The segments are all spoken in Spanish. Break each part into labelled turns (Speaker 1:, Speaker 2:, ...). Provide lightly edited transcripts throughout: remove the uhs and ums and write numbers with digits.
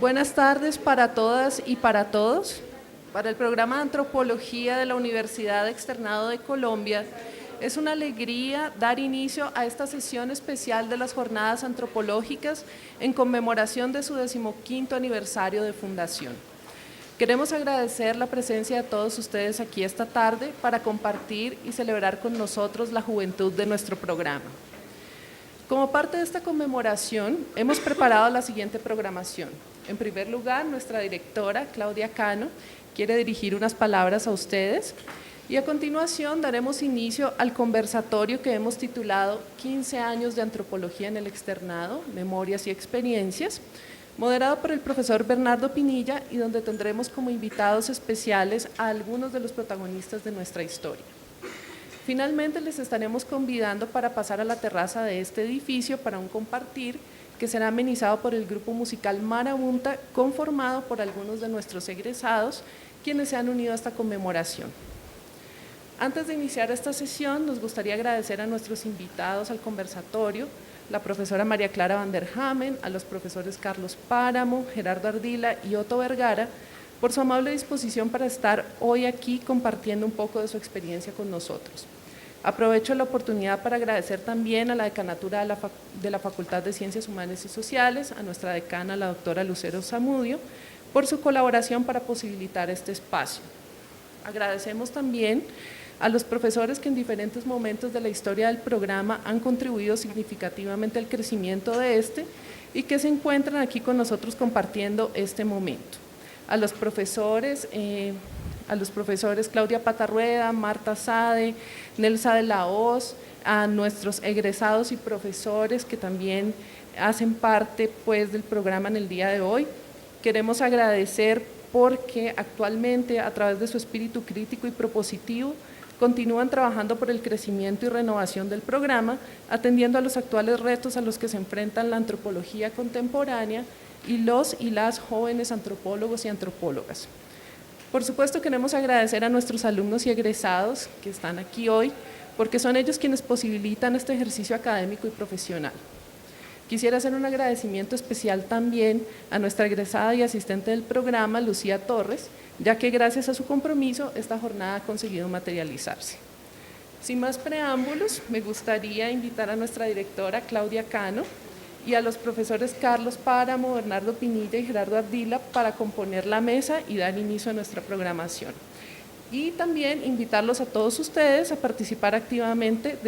Speaker 1: Buenas tardes para todas y para todos. Para el programa de Antropología de la Universidad Externado de Colombia, es una alegría dar inicio a esta sesión especial de las Jornadas Antropológicas en conmemoración de su 15º aniversario de fundación. Queremos agradecer la presencia de todos ustedes aquí esta tarde para compartir y celebrar con nosotros la juventud de nuestro programa. Como parte de esta conmemoración, hemos preparado la siguiente programación. En primer lugar, nuestra directora, Claudia Cano, quiere dirigir unas palabras a ustedes y a continuación daremos inicio al conversatorio que hemos titulado 15 años de antropología en el externado, memorias y experiencias, moderado por el profesor Bernardo Pinilla y donde tendremos como invitados especiales a algunos de los protagonistas de nuestra historia. Finalmente les estaremos convidando para pasar a la terraza de este edificio para un compartir que será amenizado por el grupo musical Marabunta, conformado por algunos de nuestros egresados, quienes se han unido a esta conmemoración. Antes de iniciar esta sesión, nos gustaría agradecer a nuestros invitados al conversatorio, la profesora María Clara Van der Hamen, a los profesores Carlos Páramo, Gerardo Ardila y Otto Vergara, por su amable disposición para estar hoy aquí compartiendo un poco de su experiencia con nosotros. Aprovecho la oportunidad para agradecer también a la decanatura de la Facultad de Ciencias Humanas y Sociales, a nuestra decana, la doctora Lucero Zamudio, por su colaboración para posibilitar este espacio. Agradecemos también a los profesores que en diferentes momentos de la historia del programa han contribuido significativamente al crecimiento de este y que se encuentran aquí con nosotros compartiendo este momento. A los profesores Claudia Patarrueda, Marta Sade, Nelsa de la Hoz, a nuestros egresados y profesores que también hacen parte del programa en el día de hoy. Queremos agradecer porque actualmente a través de su espíritu crítico y propositivo continúan trabajando por el crecimiento y renovación del programa, atendiendo a los actuales retos a los que se enfrentan la antropología contemporánea y los y las jóvenes antropólogos y antropólogas. Por supuesto, queremos agradecer a nuestros alumnos y egresados que están aquí hoy, porque son ellos quienes posibilitan este ejercicio académico y profesional. Quisiera hacer un agradecimiento especial también a nuestra egresada y asistente del programa, Lucía Torres, ya que gracias a su compromiso esta jornada ha conseguido materializarse. Sin más preámbulos, me gustaría invitar a nuestra directora, Claudia Cano, y a los profesores Carlos Páramo, Bernardo Pinilla y Gerardo Ardila para componer la mesa y dar inicio a nuestra programación. Y también invitarlos a todos ustedes a participar activamente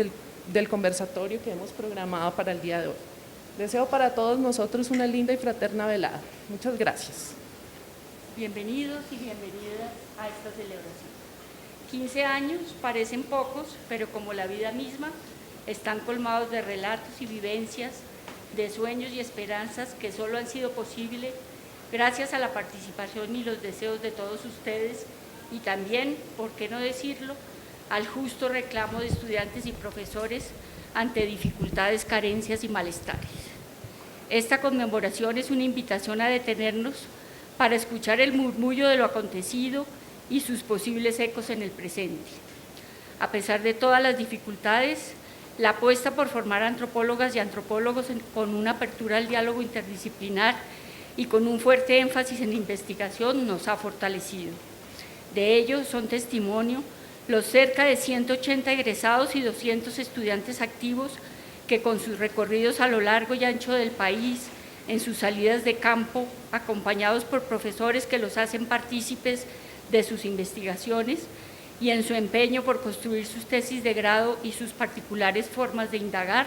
Speaker 1: del conversatorio que hemos programado para el día de hoy. Deseo para todos nosotros una linda y fraterna velada. Muchas gracias.
Speaker 2: Bienvenidos y bienvenidas a esta celebración. 15 años parecen pocos, pero como la vida misma, están colmados de relatos y vivencias, de sueños y esperanzas que solo han sido posible gracias a la participación y los deseos de todos ustedes y también, por qué no decirlo, al justo reclamo de estudiantes y profesores ante dificultades, carencias y malestares. Esta conmemoración es una invitación a detenernos para escuchar el murmullo de lo acontecido y sus posibles ecos en el presente. A pesar de todas las dificultades, la apuesta por formar antropólogas y antropólogos con una apertura al diálogo interdisciplinar y con un fuerte énfasis en la investigación nos ha fortalecido. De ello son testimonio los cerca de 180 egresados y 200 estudiantes activos que con sus recorridos a lo largo y ancho del país, en sus salidas de campo, acompañados por profesores que los hacen partícipes de sus investigaciones, y en su empeño por construir sus tesis de grado y sus particulares formas de indagar,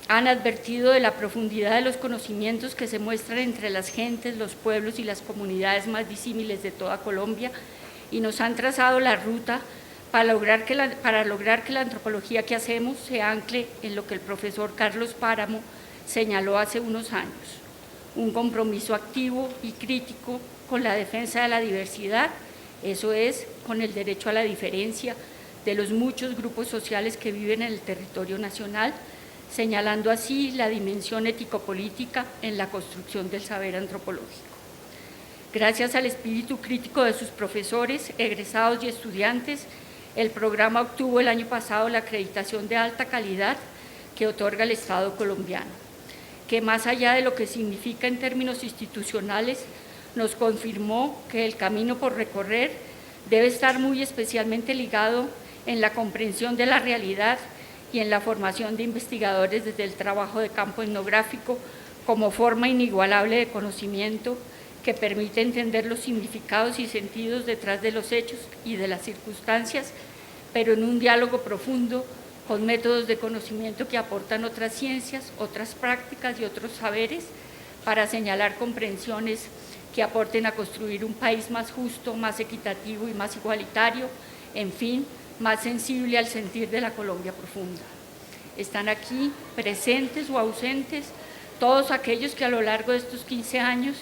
Speaker 2: han advertido de la profundidad de los conocimientos que se muestran entre las gentes, los pueblos y las comunidades más disímiles de toda Colombia y nos han trazado la ruta para lograr que la antropología que hacemos se ancle en lo que el profesor Carlos Páramo señaló hace unos años, un compromiso activo y crítico con la defensa de la diversidad, eso es, con el derecho a la diferencia de los muchos grupos sociales que viven en el territorio nacional, señalando así la dimensión ético-política en la construcción del saber antropológico. Gracias al espíritu crítico de sus profesores, egresados y estudiantes, el programa obtuvo el año pasado la acreditación de alta calidad que otorga el Estado colombiano, que más allá de lo que significa en términos institucionales, nos confirmó que el camino por recorrer debe estar muy especialmente ligado en la comprensión de la realidad y en la formación de investigadores desde el trabajo de campo etnográfico como forma inigualable de conocimiento que permite entender los significados y sentidos detrás de los hechos y de las circunstancias, pero en un diálogo profundo con métodos de conocimiento que aportan otras ciencias, otras prácticas y otros saberes para señalar comprensiones que aporten a construir un país más justo, más equitativo y más igualitario, en fin, más sensible al sentir de la Colombia profunda. Están aquí, presentes o ausentes, todos aquellos que a lo largo de estos 15 años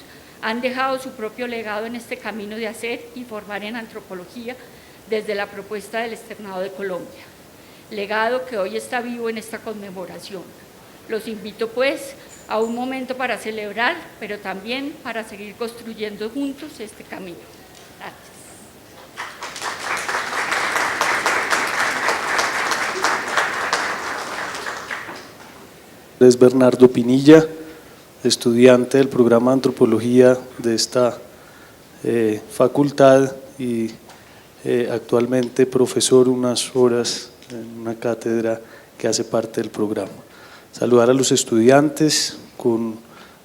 Speaker 2: han dejado su propio legado en este camino de hacer y formar en antropología desde la propuesta del Externado de Colombia. Legado que hoy está vivo en esta conmemoración. Los invito pues a un momento para celebrar, pero también para seguir construyendo juntos este camino. Gracias.
Speaker 3: Es Bernardo Pinilla, estudiante del programa de antropología de esta facultad y actualmente profesor unas horas en una cátedra que hace parte del programa. Saludar a los estudiantes,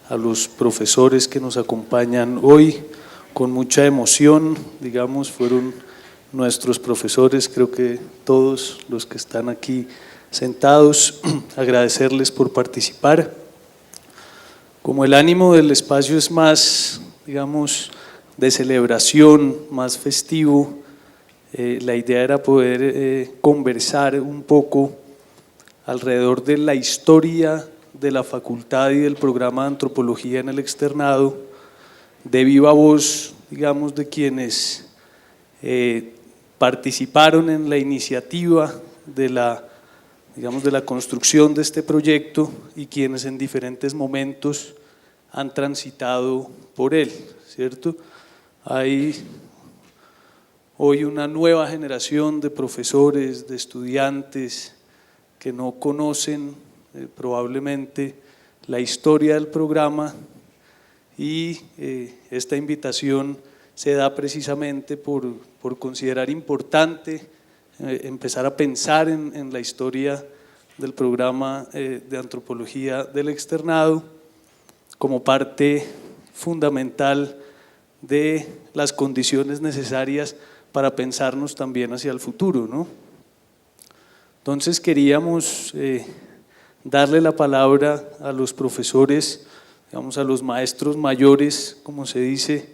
Speaker 3: a los profesores que nos acompañan hoy, con mucha emoción, digamos, fueron nuestros profesores, creo que todos los que están aquí sentados, agradecerles por participar. Como el ánimo del espacio es más, digamos, de celebración, más festivo, la idea era poder conversar un poco alrededor de la historia de la facultad y del programa de antropología en el externado, de viva voz, digamos, de quienes participaron en la iniciativa de la construcción de este proyecto y quienes en diferentes momentos han transitado por él, ¿cierto? Hay hoy una nueva generación de profesores, de estudiantes que no conocen probablemente la historia del programa y esta invitación se da precisamente por considerar importante empezar a pensar en la historia del programa de antropología del externado como parte fundamental de las condiciones necesarias para pensarnos también hacia el futuro, ¿no? Entonces queríamos darle la palabra a los profesores, digamos a los maestros mayores, como se dice,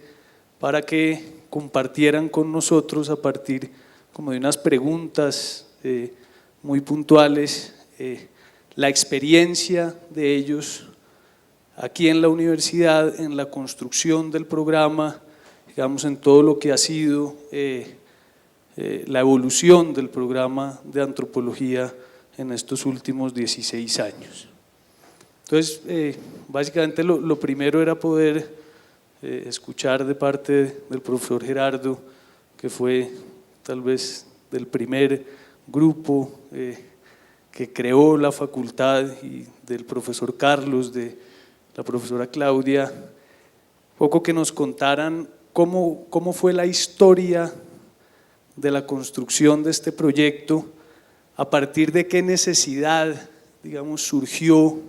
Speaker 3: para que compartieran con nosotros a partir como de unas preguntas muy puntuales, la experiencia de ellos aquí en la universidad, en la construcción del programa, digamos en todo lo que ha sido la evolución del programa de antropología en estos últimos 16 años. Entonces, básicamente lo primero era poder escuchar de parte del profesor Gerardo, que fue tal vez del primer grupo que creó la facultad, y del profesor Carlos, de la profesora Claudia, poco que nos contaran cómo fue la historia de la construcción de este proyecto, a partir de qué necesidad, digamos, surgió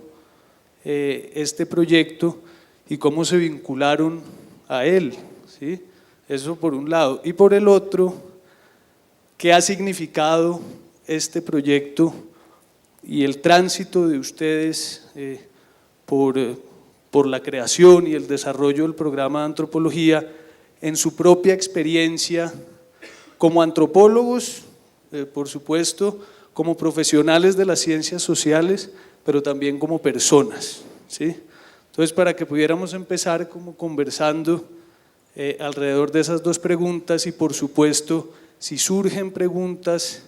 Speaker 3: este proyecto y cómo se vincularon a él, ¿sí? Eso por un lado. Y por el otro, ¿qué ha significado este proyecto y el tránsito de ustedes por la creación y el desarrollo del programa de antropología en su propia experiencia como antropólogos, por supuesto, como profesionales de las ciencias sociales, pero también como personas, ¿sí? Entonces, para que pudiéramos empezar como conversando alrededor de esas dos preguntas y por supuesto, si surgen preguntas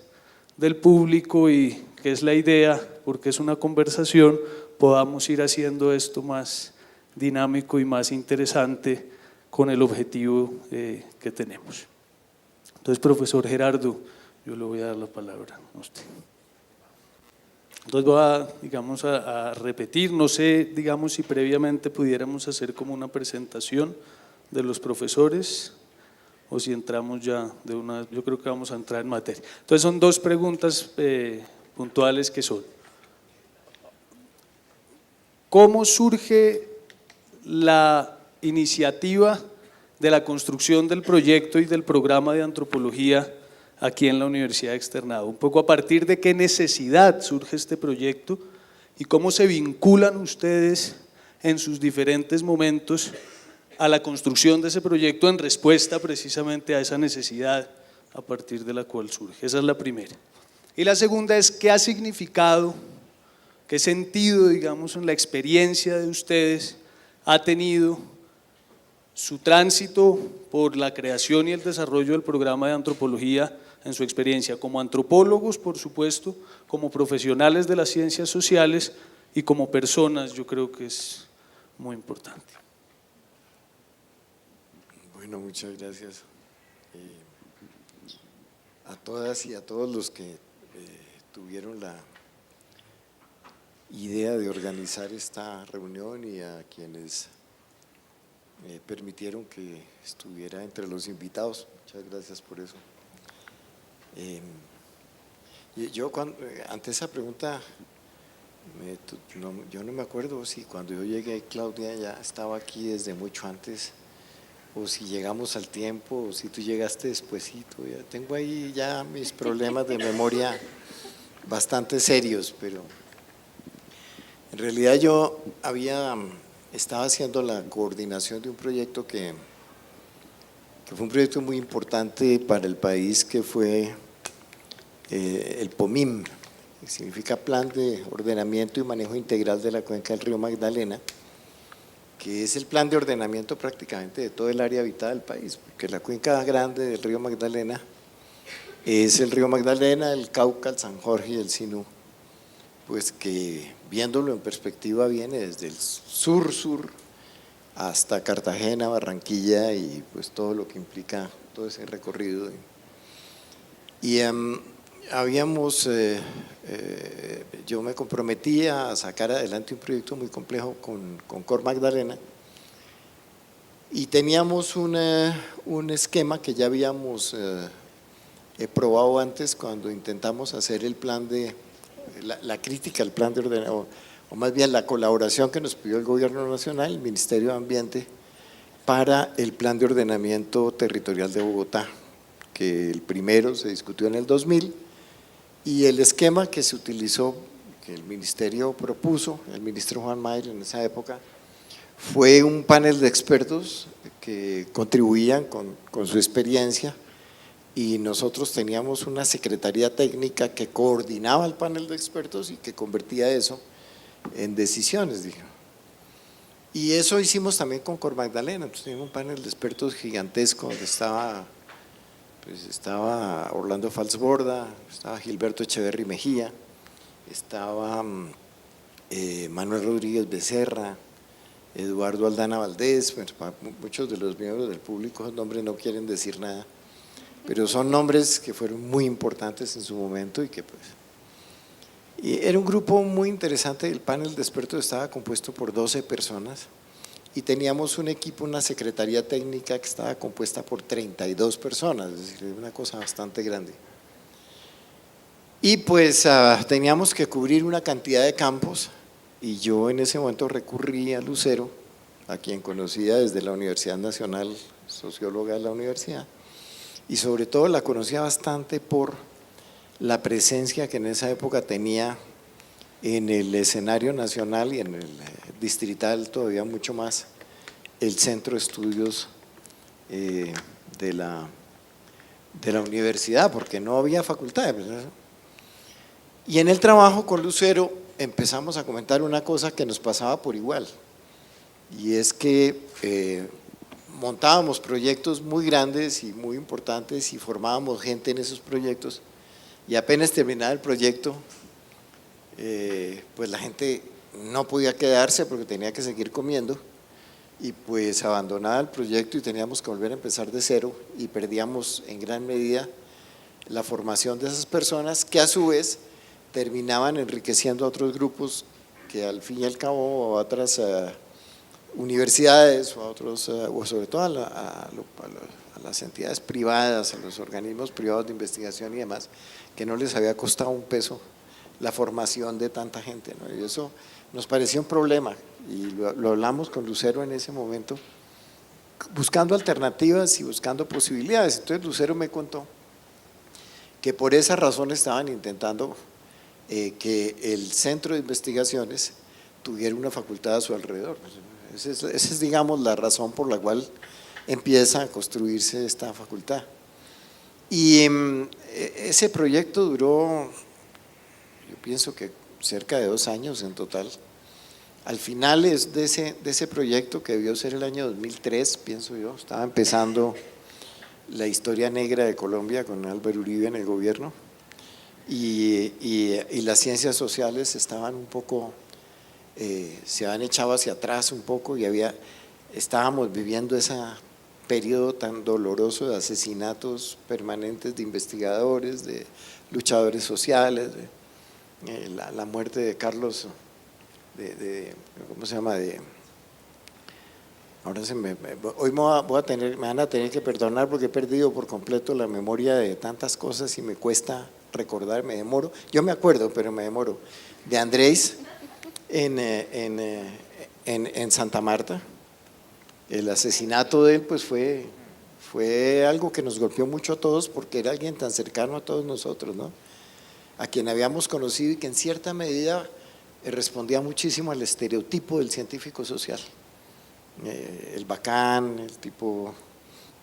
Speaker 3: del público y que es la idea, porque es una conversación, podamos ir haciendo esto más dinámico y más interesante con el objetivo que tenemos. Entonces, profesor Gerardo, yo le voy a dar la palabra a usted. Entonces voy a, digamos, a repetir, no sé, digamos, si previamente pudiéramos hacer como una presentación de los profesores o si entramos ya de una vez. Yo creo que vamos a entrar en materia. Entonces son dos preguntas puntuales que son: ¿cómo surge la iniciativa de la construcción del proyecto y del programa de antropología aquí en la Universidad Externado? Un poco a partir de qué necesidad surge este proyecto y cómo se vinculan ustedes en sus diferentes momentos a la construcción de ese proyecto en respuesta precisamente a esa necesidad a partir de la cual surge. Esa es la primera. Y la segunda es: ¿qué ha significado, qué sentido, digamos, en la experiencia de ustedes ha tenido su tránsito por la creación y el desarrollo del programa de antropología en su experiencia como antropólogos, por supuesto, como profesionales de las ciencias sociales y como personas? Yo creo que es muy importante.
Speaker 4: Bueno, muchas gracias a todas y a todos los que tuvieron la idea de organizar esta reunión y a quienes permitieron que estuviera entre los invitados. Muchas gracias por eso. Yo ante esa pregunta, yo no me acuerdo si cuando yo llegué Claudia ya estaba aquí desde mucho antes, o si llegamos al tiempo, o si tú llegaste despuesito. Ya tengo ahí ya mis problemas de memoria bastante serios, pero en realidad yo estaba haciendo la coordinación de un proyecto que fue un proyecto muy importante para el país, que fue el POMIM, que significa Plan de Ordenamiento y Manejo Integral de la Cuenca del Río Magdalena, que es el plan de ordenamiento prácticamente de todo el área habitada del país, porque la cuenca grande del río Magdalena es el río Magdalena, el Cauca, el San Jorge y el Sinú, pues que viéndolo en perspectiva viene desde el sur hasta Cartagena, Barranquilla y pues todo lo que implica todo ese recorrido. Y yo me comprometí a sacar adelante un proyecto muy complejo con Cor Magdalena, y teníamos un esquema que ya habíamos probado antes cuando intentamos hacer el plan de la crítica al plan de ordenamiento, o más bien la colaboración que nos pidió el Gobierno Nacional, el Ministerio de Ambiente, para el plan de ordenamiento territorial de Bogotá, que el primero se discutió en el 2000, y el esquema que se utilizó, que el Ministerio propuso, el ministro Juan Mayer en esa época, fue un panel de expertos que contribuían con su experiencia, y nosotros teníamos una secretaría técnica que coordinaba el panel de expertos y que convertía eso en decisiones, digo. Y eso hicimos también con Cor Magdalena. Entonces teníamos un panel de expertos gigantesco donde estaba Orlando Falsborda, estaba Gilberto Echeverry Mejía, estaba Manuel Rodríguez Becerra, Eduardo Aldana Valdés. Bueno, muchos de los miembros del público esos nombres no quieren decir nada, pero son nombres que fueron muy importantes en su momento y era un grupo muy interesante. El panel de expertos estaba compuesto por 12 personas y teníamos un equipo, una secretaría técnica que estaba compuesta por 32 personas, es decir, una cosa bastante grande. Y pues teníamos que cubrir una cantidad de campos, y yo en ese momento recurrí a Lucero, a quien conocía desde la Universidad Nacional, socióloga de la universidad, y sobre todo la conocía bastante por la presencia que en esa época tenía en el escenario nacional y en el distrital todavía mucho más, el Centro de Estudios de la universidad, porque no había facultad, ¿verdad? Y en el trabajo con Lucero empezamos a comentar una cosa que nos pasaba por igual, y es que montábamos proyectos muy grandes y muy importantes y formábamos gente en esos proyectos, y apenas terminaba el proyecto, pues la gente no podía quedarse porque tenía que seguir comiendo, y pues abandonaba el proyecto y teníamos que volver a empezar de cero y perdíamos en gran medida la formación de esas personas que a su vez terminaban enriqueciendo a otros grupos que al fin y al cabo a otras universidades o a otros, o sobre todo a las entidades privadas, a los organismos privados de investigación y demás, que no les había costado un peso la formación de tanta gente, ¿no? Y eso nos parecía un problema y lo hablamos con Lucero en ese momento, buscando alternativas y buscando posibilidades. Entonces Lucero me contó que por esa razón estaban intentando que el centro de investigaciones tuviera una facultad a su alrededor. Esa es, digamos, la razón por la cual empieza a construirse esta facultad. Y ese proyecto duró, yo pienso que cerca de 2 años en total. Al final de ese proyecto, que debió ser el año 2003, pienso yo, estaba empezando la historia negra de Colombia con Álvaro Uribe en el gobierno y las ciencias sociales estaban un poco, se habían echado hacia atrás un poco y estábamos viviendo ese periodo tan doloroso de asesinatos permanentes de investigadores, de luchadores sociales, la muerte de Carlos, ¿cómo se llama? Ahora hoy me van a tener que perdonar porque he perdido por completo la memoria de tantas cosas y me cuesta recordar, me demoro. Yo me acuerdo, pero me demoro. De Andrés en Santa Marta. El asesinato de él pues fue algo que nos golpeó mucho a todos porque era alguien tan cercano a todos nosotros, ¿no? A quien habíamos conocido y que en cierta medida respondía muchísimo al estereotipo del científico social. El bacán, el tipo,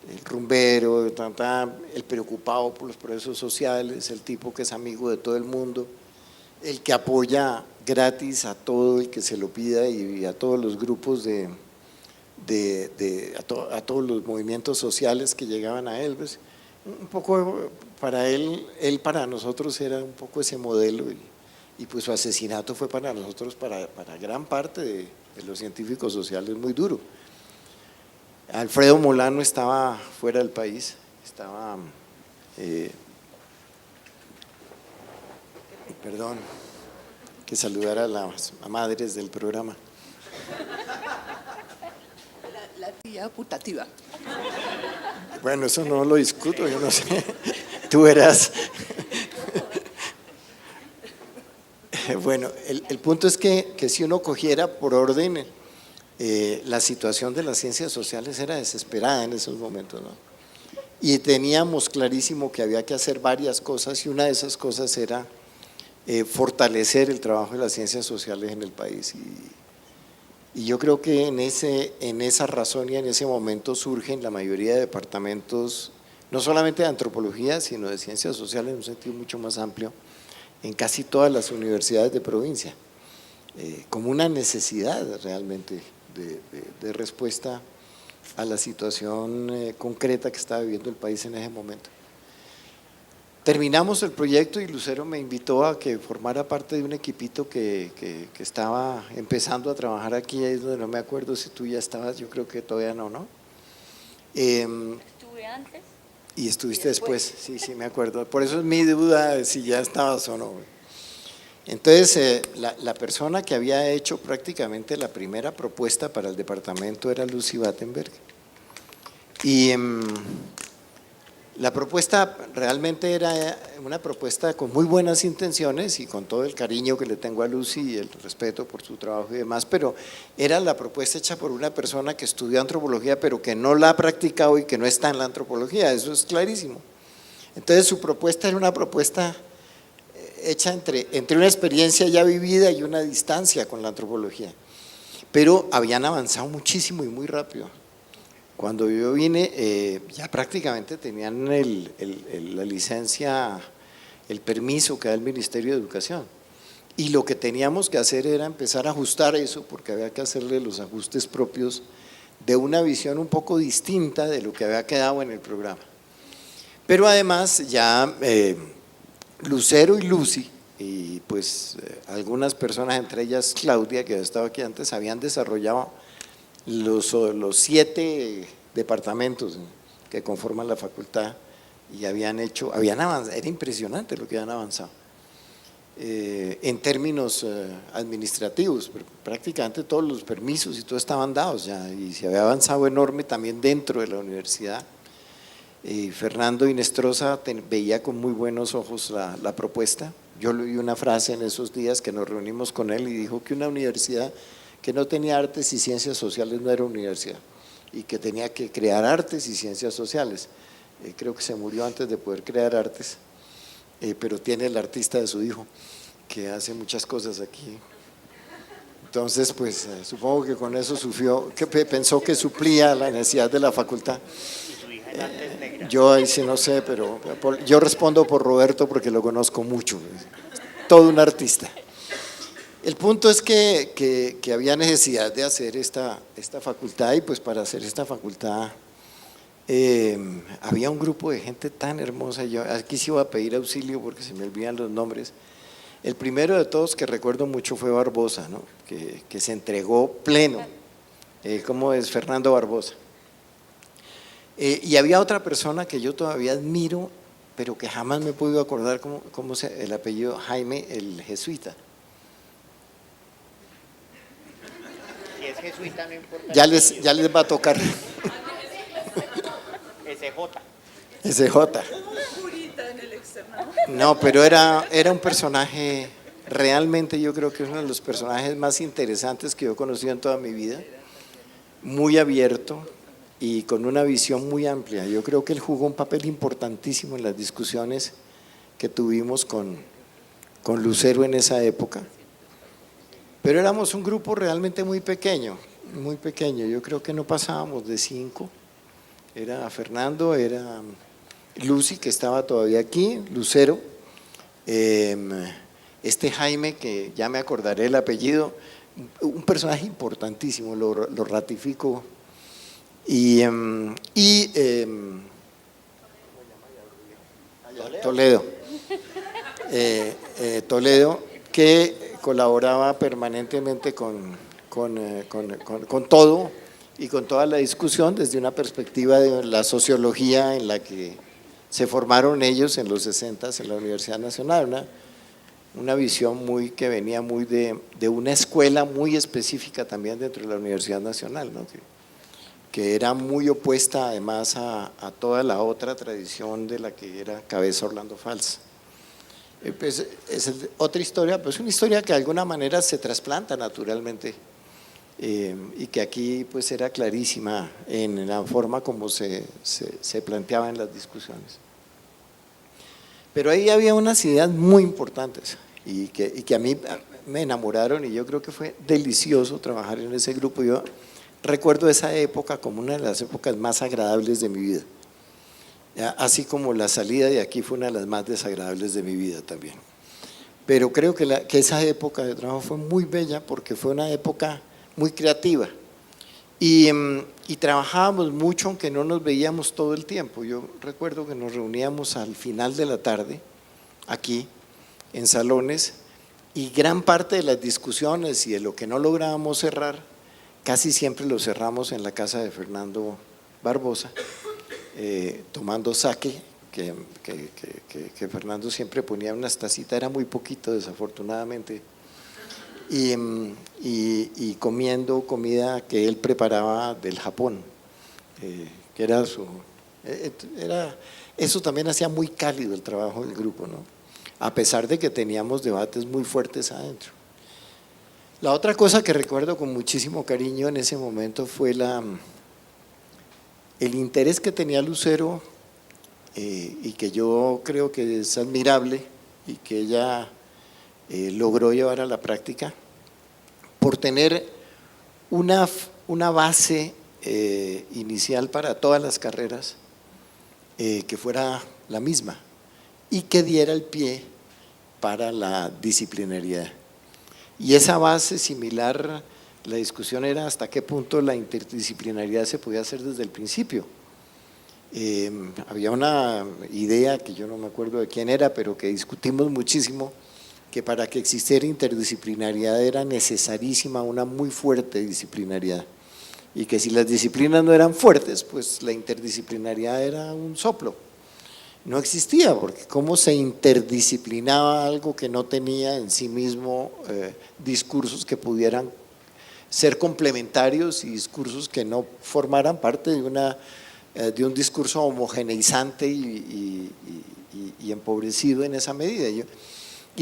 Speaker 4: el rumbero, el preocupado por los procesos sociales, el tipo que es amigo de todo el mundo, el que apoya gratis a todo el que se lo pida y a todos los grupos a todos los movimientos sociales que llegaban a él. Pues, un poco para él para nosotros era un poco ese modelo y pues su asesinato fue para nosotros, para gran parte de los científicos sociales, muy duro. Alfredo Molano estaba fuera del país, estaba, perdón, que saludara a las madres del programa.
Speaker 5: La tía putativa.
Speaker 4: Bueno, eso no lo discuto, yo no sé, tú verás. Bueno, el punto es que si uno cogiera por orden, la situación de las ciencias sociales era desesperada en esos momentos, ¿no? Y teníamos clarísimo que había que hacer varias cosas y una de esas cosas era fortalecer el trabajo de las ciencias sociales en el país. Y yo creo que en esa razón y en ese momento surgen la mayoría de departamentos, no solamente de antropología, sino de ciencias sociales en un sentido mucho más amplio, en casi todas las universidades de provincia, como una necesidad realmente de respuesta a la situación concreta que estaba viviendo el país en ese momento. Terminamos el proyecto y Lucero me invitó a que formara parte de un equipito que estaba empezando a trabajar aquí, ahí es donde no me acuerdo si tú ya estabas, yo creo que todavía no.
Speaker 2: Estuve antes.
Speaker 4: Y estuviste después, sí, me acuerdo. Por eso es mi duda de si ya estabas o no. Entonces, la persona que había hecho prácticamente la primera propuesta para el departamento era Lucy Battenberg. Y la propuesta realmente era una propuesta con muy buenas intenciones y con todo el cariño que le tengo a Lucy y el respeto por su trabajo y demás, pero era la propuesta hecha por una persona que estudió antropología pero que no la ha practicado y que no está en la antropología, eso es clarísimo. Entonces su propuesta era una propuesta hecha entre una experiencia ya vivida y una distancia con la antropología, pero habían avanzado muchísimo y muy rápido. Cuando yo vine ya prácticamente tenían la licencia, el permiso que da el Ministerio de Educación y lo que teníamos que hacer era empezar a ajustar eso porque había que hacerle los ajustes propios de una visión un poco distinta de lo que había quedado en el programa. Pero además ya Lucero y Lucy y pues algunas personas, entre ellas Claudia que estaba aquí antes, habían desarrollado los 7 departamentos que conforman la facultad y habían avanzado, era impresionante lo que habían avanzado. En términos administrativos, prácticamente todos los permisos y todo estaban dados ya, y se había avanzado enorme también dentro de la universidad. Fernando Inestrosa veía con muy buenos ojos la propuesta. Yo leí una frase en esos días que nos reunimos con él y dijo que una universidad que no tenía artes y ciencias sociales no era universidad, y que tenía que crear artes y ciencias sociales. Creo que se murió antes de poder crear artes, pero tiene el artista de su hijo, que hace muchas cosas aquí. Entonces, pues supongo que con eso pensó que suplía la necesidad de la facultad. Yo ahí sí no sé, pero yo respondo por Roberto porque lo conozco mucho, todo un artista. El punto es que había necesidad de hacer esta facultad, y pues para hacer esta facultad había un grupo de gente tan hermosa. Yo aquí sí iba a pedir auxilio porque se me olvidan los nombres. El primero de todos que recuerdo mucho fue Barbosa, ¿no? que se entregó pleno. ¿Cómo es? Fernando Barbosa. Y había otra persona que yo todavía admiro, pero que jamás me he podido acordar cómo el apellido, Jaime el jesuita.
Speaker 6: Si es jesuita no importa.
Speaker 4: Ya les va a tocar. SJ. No, pero era un personaje, realmente yo creo que es uno de los personajes más interesantes que yo he conocido en toda mi vida, muy abierto y con una visión muy amplia. Yo creo que él jugó un papel importantísimo en las discusiones que tuvimos con Lucero en esa época, pero éramos un grupo realmente muy pequeño, yo creo que no pasábamos de 5, era Fernando, era Lucy, que estaba todavía aquí, Lucero, Jaime, que ya me acordaré el apellido, un personaje importantísimo, lo ratifico, y Toledo, que colaboraba permanentemente con todo y con toda la discusión desde una perspectiva de la sociología en la que se formaron ellos en los 60s en la Universidad Nacional, una visión que venía muy de una escuela muy específica también dentro de la Universidad Nacional, ¿no? que era muy opuesta además a toda la otra tradición de la que era Cabeza Orlando Falsa. Pues, es otra historia, pues una historia que de alguna manera se trasplanta naturalmente, y que aquí pues era clarísima en la forma como se planteaba en las discusiones. Pero ahí había unas ideas muy importantes y que a mí me enamoraron, y yo creo que fue delicioso trabajar en ese grupo. Yo recuerdo esa época como una de las épocas más agradables de mi vida, así como la salida de aquí fue una de las más desagradables de mi vida también. Pero creo que esa época de trabajo fue muy bella porque fue una época muy creativa y trabajábamos mucho aunque no nos veíamos todo el tiempo. Yo recuerdo que nos reuníamos al final de la tarde aquí en salones, y gran parte de las discusiones y de lo que no lográbamos cerrar casi siempre lo cerramos en la casa de Fernando Barbosa, tomando sake, que Fernando siempre ponía unas tacitas, era muy poquito desafortunadamente, y comiendo comida que él preparaba del Japón, que era eso también hacía muy cálido el trabajo del grupo, ¿no? A pesar de que teníamos debates muy fuertes adentro. La otra cosa que recuerdo con muchísimo cariño en ese momento fue el interés que tenía Lucero, y que yo creo que es admirable y que ella logró llevar a la práctica, por tener una base inicial para todas las carreras que fuera la misma y que diera el pie para la disciplinariedad. Y esa base similar, la discusión era hasta qué punto la interdisciplinariedad se podía hacer desde el principio. Había una idea que yo no me acuerdo de quién era, pero que discutimos muchísimo, que para que existiera interdisciplinariedad era necesarísima una muy fuerte disciplinariedad, y que si las disciplinas no eran fuertes, pues la interdisciplinariedad era un soplo. No existía, porque cómo se interdisciplinaba algo que no tenía en sí mismo discursos que pudieran ser complementarios y discursos que no formaran parte de un discurso homogeneizante y empobrecido en esa medida. Y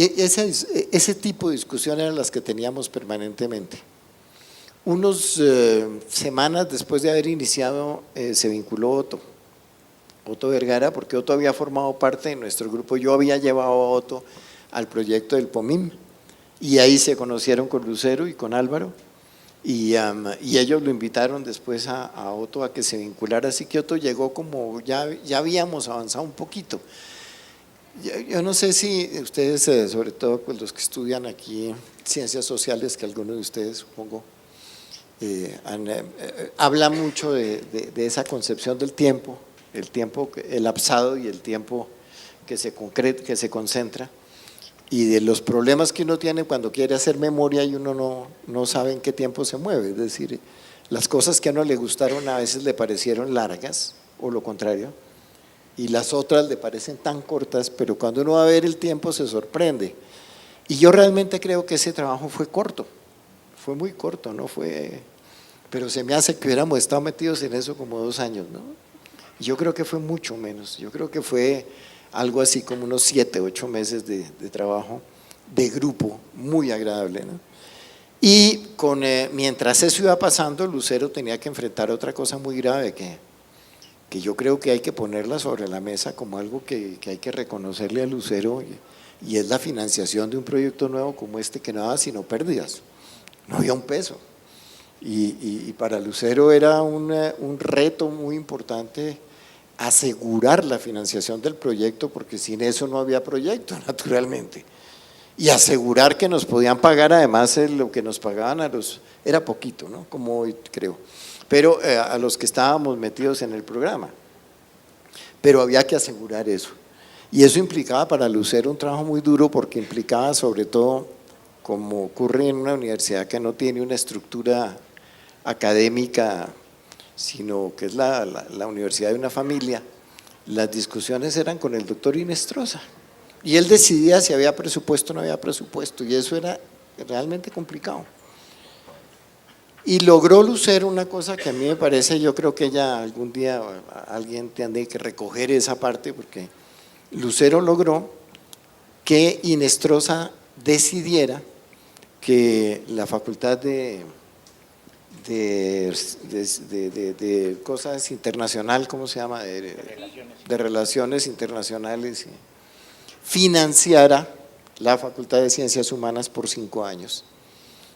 Speaker 4: ese tipo de discusiones eran las que teníamos permanentemente. Unas semanas después de haber iniciado se vinculó Otto Vergara, porque Otto había formado parte de nuestro grupo. Yo había llevado a Otto al proyecto del POMIM y ahí se conocieron con Lucero y con Álvaro y ellos lo invitaron después a Otto a que se vinculara, así que Otto llegó como ya habíamos avanzado un poquito. Yo no sé si ustedes, sobre todo pues los que estudian aquí ciencias sociales, que algunos de ustedes supongo, habla mucho de esa concepción del tiempo, el tiempo elapsado y el tiempo que se concentra, y de los problemas que uno tiene cuando quiere hacer memoria y uno no sabe en qué tiempo se mueve, es decir, las cosas que a uno le gustaron a veces le parecieron largas o lo contrario, y las otras le parecen tan cortas, pero cuando uno va a ver el tiempo se sorprende. Y yo realmente creo que ese trabajo fue corto, fue muy corto, no fue, pero se me hace que hubiéramos estado metidos en eso como 2 años, ¿no? Yo creo que fue mucho menos, yo creo que fue algo así como unos 7, 8 meses de trabajo de grupo, muy agradable, ¿no? Y mientras eso iba pasando, Lucero tenía que enfrentar otra cosa muy grave que yo creo que hay que ponerla sobre la mesa como algo que hay que reconocerle a Lucero, y es la financiación de un proyecto nuevo como este, que no daba sino pérdidas, no había un peso. Y para Lucero era un reto muy importante asegurar la financiación del proyecto, porque sin eso no había proyecto, naturalmente, y asegurar que nos podían pagar, además lo que nos pagaban era poquito, ¿no? Como hoy creo, pero a los que estábamos metidos en el programa, pero había que asegurar eso, y eso implicaba para Lucero un trabajo muy duro, porque implicaba sobre todo, como ocurre en una universidad que no tiene una estructura académica, sino que es la universidad de una familia, las discusiones eran con el doctor Inestrosa, y él decidía si había presupuesto o no había presupuesto, y eso era realmente complicado. Y logró Lucero una cosa que a mí me parece, yo creo que ella algún día alguien tiene que recoger esa parte, porque Lucero logró que Inestrosa decidiera que la facultad de cosas internacional, ¿cómo se llama? De relaciones internacionales, financiara la Facultad de Ciencias Humanas por 5 años.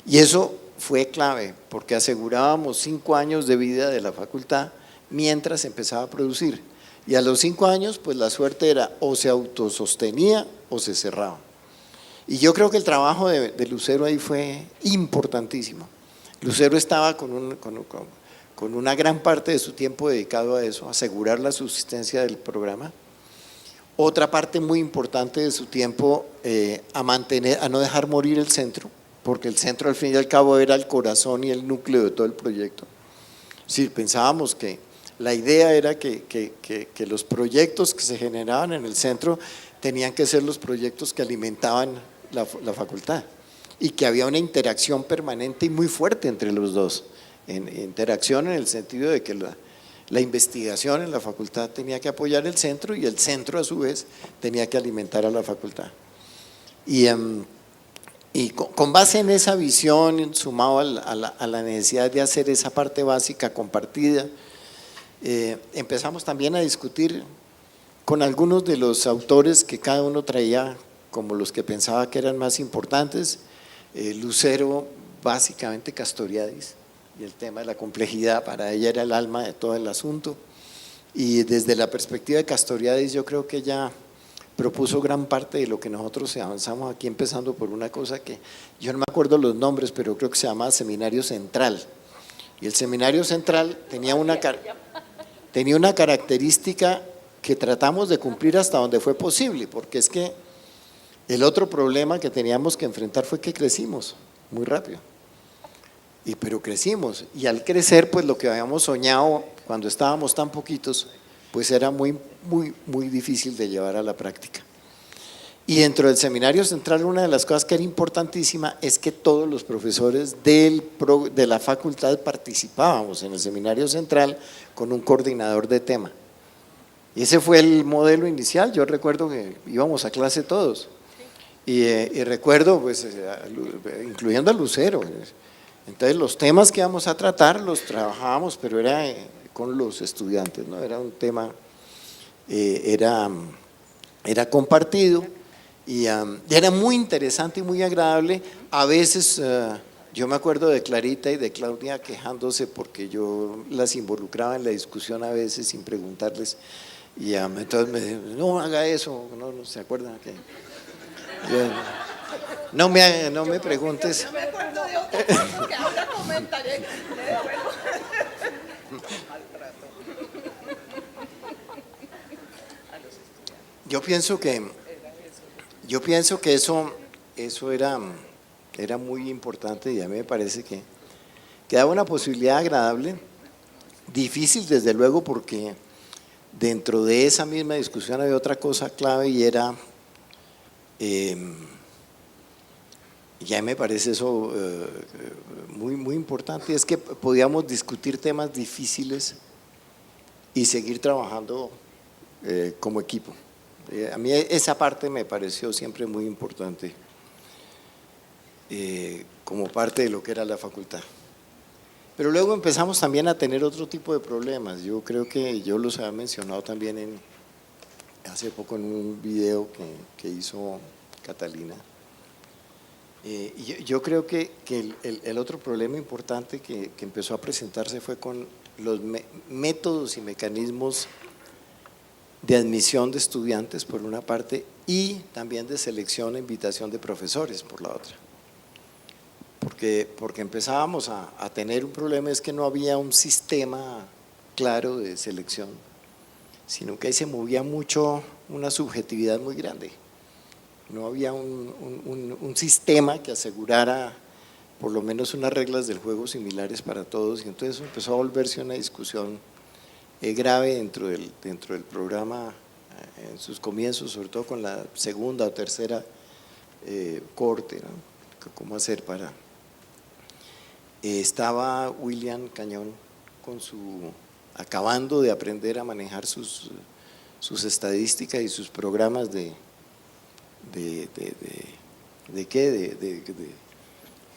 Speaker 4: Y eso fue clave, porque asegurábamos 5 años de vida de la facultad mientras empezaba a producir. Y a los 5 años, pues la suerte era o se autosostenía o se cerraba. Y yo creo que el trabajo de Lucero ahí fue importantísimo. Lucero estaba con una gran parte de su tiempo dedicado a eso, a asegurar la subsistencia del programa. Otra parte muy importante de su tiempo a no dejar morir el centro, porque el centro al fin y al cabo era el corazón y el núcleo de todo el proyecto. Sí, pensábamos que la idea era que los proyectos que se generaban en el centro tenían que ser los proyectos que alimentaban la facultad, y que había una interacción permanente y muy fuerte entre los dos, interacción en el sentido de que la investigación en la facultad tenía que apoyar el centro, y el centro a su vez tenía que alimentar a la facultad. Y con base en esa visión, sumado a la necesidad de hacer esa parte básica compartida, empezamos también a discutir con algunos de los autores que cada uno traía como los que pensaba que eran más importantes. Lucero básicamente Castoriadis, y el tema de la complejidad para ella era el alma de todo el asunto, y desde la perspectiva de Castoriadis yo creo que ella propuso gran parte de lo que nosotros avanzamos aquí, empezando por una cosa que yo no me acuerdo los nombres, pero creo que se llama Seminario Central, y el Seminario Central tenía una característica que tratamos de cumplir hasta donde fue posible, porque es que el otro problema que teníamos que enfrentar fue que crecimos muy rápido. pero crecimos, y al crecer, pues lo que habíamos soñado cuando estábamos tan poquitos, pues era muy difícil de llevar a la práctica. Y dentro del Seminario Central, una de las cosas que era importantísima es que todos los profesores de la facultad participábamos en el Seminario Central con un coordinador de tema. Y ese fue el modelo inicial. Yo recuerdo que íbamos a clase todos. Y recuerdo, pues, incluyendo a Lucero. Entonces, los temas que íbamos a tratar los trabajábamos, pero era con los estudiantes, ¿no? Era un tema, era compartido. Y era muy interesante y muy agradable. A veces yo me acuerdo de Clarita y de Claudia quejándose porque yo las involucraba en la discusión a veces sin preguntarles, y entonces me decían, no haga eso, no se acuerdan que no me preguntes.
Speaker 5: Yo me acuerdo de otro que ahora comentaré.
Speaker 4: Yo pienso que eso era muy importante, y a mí me parece que daba una posibilidad agradable, difícil desde luego, porque dentro de esa misma discusión había otra cosa clave, y era, y a mí me parece eso muy importante, es que podíamos discutir temas difíciles y seguir trabajando como equipo. A mí esa parte me pareció siempre muy importante como parte de lo que era la facultad. Pero luego empezamos también a tener otro tipo de problemas. Yo creo que yo los había mencionado también hace poco en un video que hizo Catalina. Yo creo que el otro problema importante que empezó a presentarse fue con los métodos y mecanismos de admisión de estudiantes por una parte, y también de selección e invitación de profesores por la otra. Porque empezábamos a tener un problema, es que no había un sistema claro de selección, sino que ahí se movía mucho una subjetividad muy grande. No había un sistema que asegurara por lo menos unas reglas del juego similares para todos, y entonces empezó a volverse una discusión grave dentro del programa en sus comienzos, sobre todo con la segunda o tercera corte, ¿no? ¿Cómo hacer para? Estaba William Cañón acabando de aprender a manejar sus estadísticas y sus programas de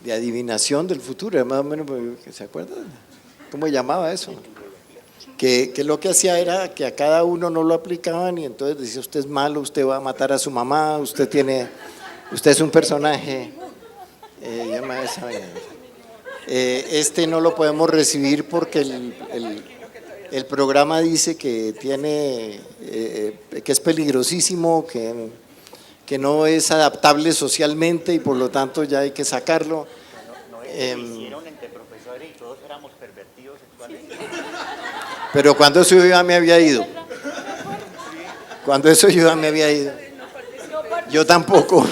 Speaker 4: adivinación del futuro, más o menos, ¿se acuerdan? ¿Cómo llamaba eso? Que lo que hacía era que a cada uno no lo aplicaban, y entonces decía, usted es malo, usted va a matar a su mamá, usted es un personaje, llama esa, este no lo podemos recibir porque el programa dice que que es peligrosísimo, que no es adaptable socialmente, y por lo tanto ya hay que sacarlo.
Speaker 6: Hicieron entre profesores y todos éramos pervertidos sexualmente.
Speaker 4: Pero cuando eso yo ya me había ido. Cuando eso yo ya me había ido. Yo tampoco.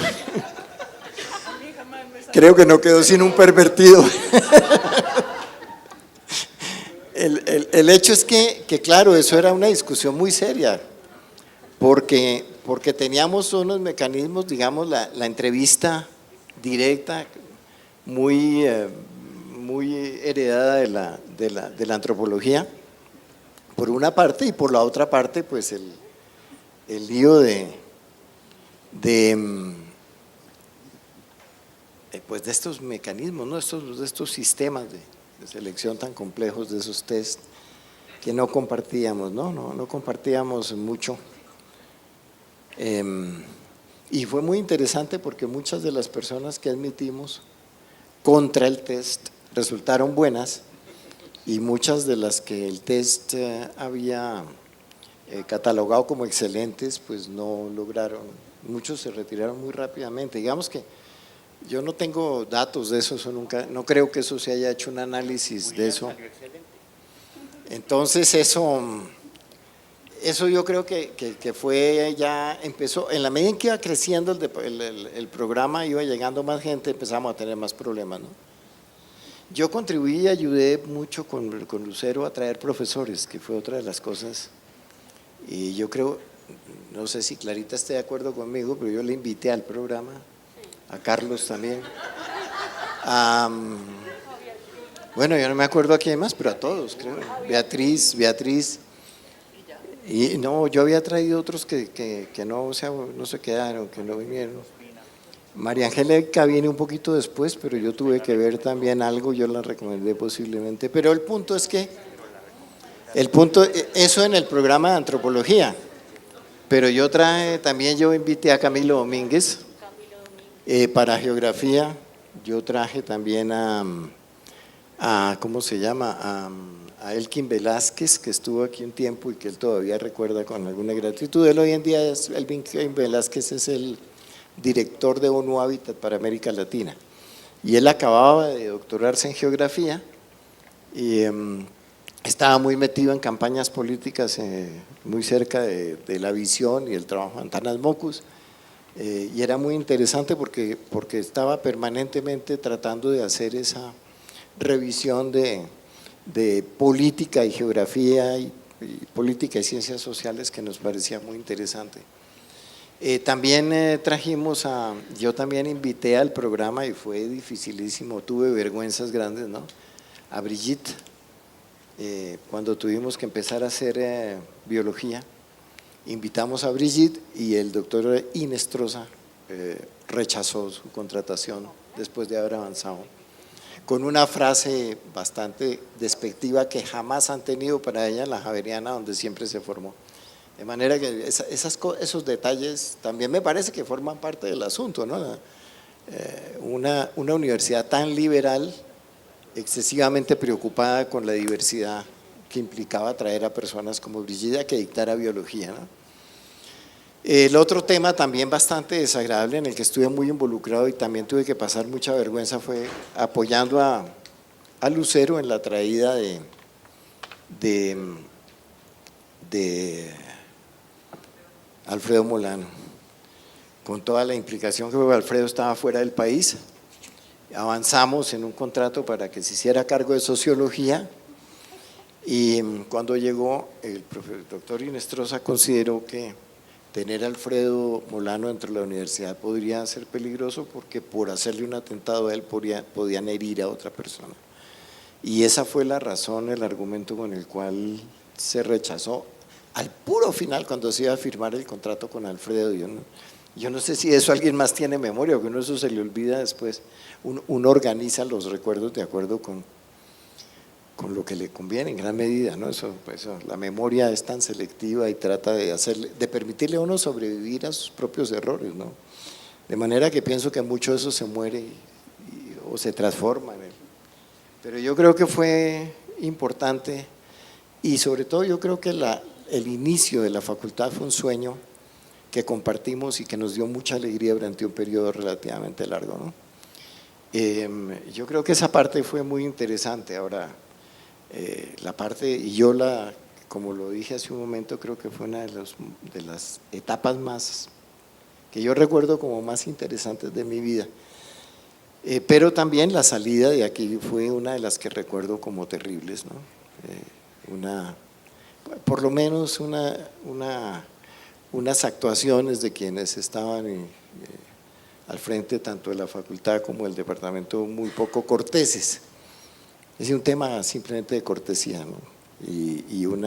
Speaker 4: Creo que no quedó sin un pervertido. El hecho es que claro, eso era una discusión muy seria, porque teníamos unos mecanismos, digamos, la entrevista directa, muy heredada de la antropología, por una parte, y por la otra parte, pues el lío de estos mecanismos, ¿no? de estos sistemas de selección tan complejos, de esos test que no compartíamos, no compartíamos mucho. Y fue muy interesante porque muchas de las personas que admitimos contra el test resultaron buenas, y muchas de las que el test había catalogado como excelentes, pues no lograron, muchos se retiraron muy rápidamente. Digamos que yo no tengo datos de eso no creo que eso se haya hecho un análisis de eso. Entonces eso yo creo que fue, ya empezó, en la medida en que iba creciendo el programa, iba llegando más gente, empezamos a tener más problemas, ¿no? Yo contribuí y ayudé mucho con Lucero a traer profesores, que fue otra de las cosas. Y yo creo, no sé si Clarita esté de acuerdo conmigo, pero yo le invité al programa, a Carlos también. Bueno, yo no me acuerdo a quién más, pero a todos, creo. Beatriz. Y no, yo había traído otros que no, o sea, no se quedaron, que no vinieron. María Angélica viene un poquito después, pero yo tuve que ver también algo, yo la recomendé posiblemente. Pero el punto es que, eso en el programa de antropología, pero yo traje, también yo invité a Camilo Domínguez para geografía, yo traje también a ¿cómo se llama?, a Elkin Velázquez, que estuvo aquí un tiempo y que él todavía recuerda con alguna gratitud. Él hoy en día, Elkin Velázquez es el director de ONU Hábitat para América Latina, y él acababa de doctorarse en geografía y estaba muy metido en campañas políticas muy cerca de la visión y el trabajo de Antanas Mockus, y era muy interesante porque estaba permanentemente tratando de hacer esa revisión de política y geografía y política y ciencias sociales que nos parecía muy interesante. También yo también invité al programa y fue dificilísimo, tuve vergüenzas grandes, ¿no?, a Brigitte, cuando tuvimos que empezar a hacer biología, invitamos a Brigitte y el doctor Inestrosa rechazó su contratación después de haber avanzado, con una frase bastante despectiva que jamás han tenido para ella en la Javeriana, donde siempre se formó. De manera que esos detalles también me parece que forman parte del asunto, ¿no? Una universidad tan liberal, excesivamente preocupada con la diversidad que implicaba traer a personas como Brigitte que dictara biología, ¿no? El otro tema también bastante desagradable en el que estuve muy involucrado y también tuve que pasar mucha vergüenza fue apoyando a Lucero en la traída de Alfredo Molano, con toda la implicación que Alfredo estaba fuera del país. Avanzamos en un contrato para que se hiciera cargo de sociología y cuando llegó el doctor Inestrosa consideró que tener a Alfredo Molano dentro de la universidad podría ser peligroso porque por hacerle un atentado a él podían herir a otra persona. Y esa fue la razón, el argumento con el cual se rechazó al puro final cuando se iba a firmar el contrato con Alfredo. Yo no sé si eso alguien más tiene memoria o que uno eso se le olvida después. Uno organiza los recuerdos de acuerdo con lo que le conviene en gran medida, ¿no? La memoria es tan selectiva y trata de permitirle a uno sobrevivir a sus propios errores, ¿no? De manera que pienso que mucho de eso se muere o se transforma en él. Pero yo creo que fue importante y sobre todo yo creo que el inicio de la facultad fue un sueño que compartimos y que nos dio mucha alegría durante un periodo relativamente largo, ¿no? Yo creo que esa parte fue muy interesante. Ahora, la parte, y yo como lo dije hace un momento, creo que fue una de las etapas más, que yo recuerdo como más interesantes de mi vida. Pero también la salida de aquí fue una de las que recuerdo como terribles, ¿no? Por lo menos unas actuaciones de quienes estaban al frente tanto de la facultad como del departamento muy poco corteses. Es un tema simplemente de cortesía, ¿no? Y un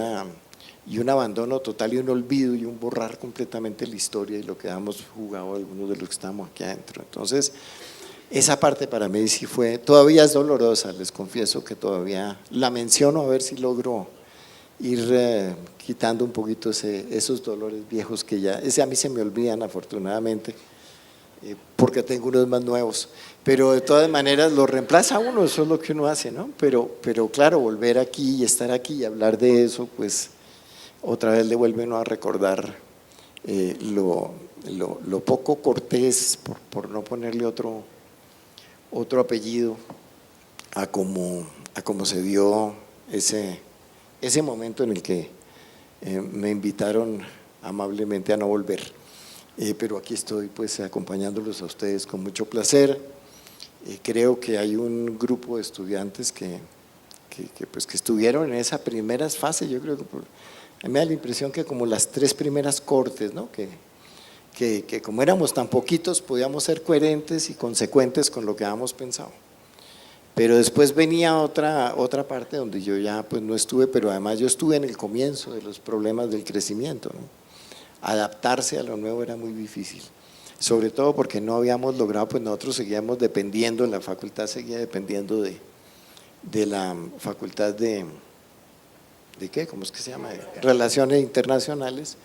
Speaker 4: abandono total y un olvido y un borrar completamente la historia y lo que hemos jugado algunos de los que estamos aquí adentro. Entonces, esa parte para mí sí todavía es dolorosa, les confieso que todavía la menciono a ver si logro ir quitando un poquito esos dolores viejos que ya, a mí se me olvidan afortunadamente, porque tengo unos más nuevos, pero de todas maneras lo reemplaza uno, eso es lo que uno hace, ¿no? Pero claro, volver aquí y estar aquí y hablar de eso, pues otra vez le vuelve uno a recordar lo poco cortés, por no ponerle otro apellido, a cómo se dio ese momento en el que me invitaron amablemente a no volver. Pero aquí estoy pues acompañándolos a ustedes con mucho placer Creo que hay un grupo de estudiantes que estuvieron en esas primeras fases. Yo creo que a mí me da la impresión que como las 3 primeras cortes, ¿no? que como éramos tan poquitos podíamos ser coherentes y consecuentes con lo que habíamos pensado. Pero después venía otra parte donde yo ya pues no estuve, pero además yo estuve en el comienzo de los problemas del crecimiento, ¿no? Adaptarse a lo nuevo era muy difícil, sobre todo porque no habíamos logrado, pues nosotros seguíamos dependiendo, la facultad seguía dependiendo de la facultad de ¿qué? ¿Cómo es que se llama? Relaciones internacionales,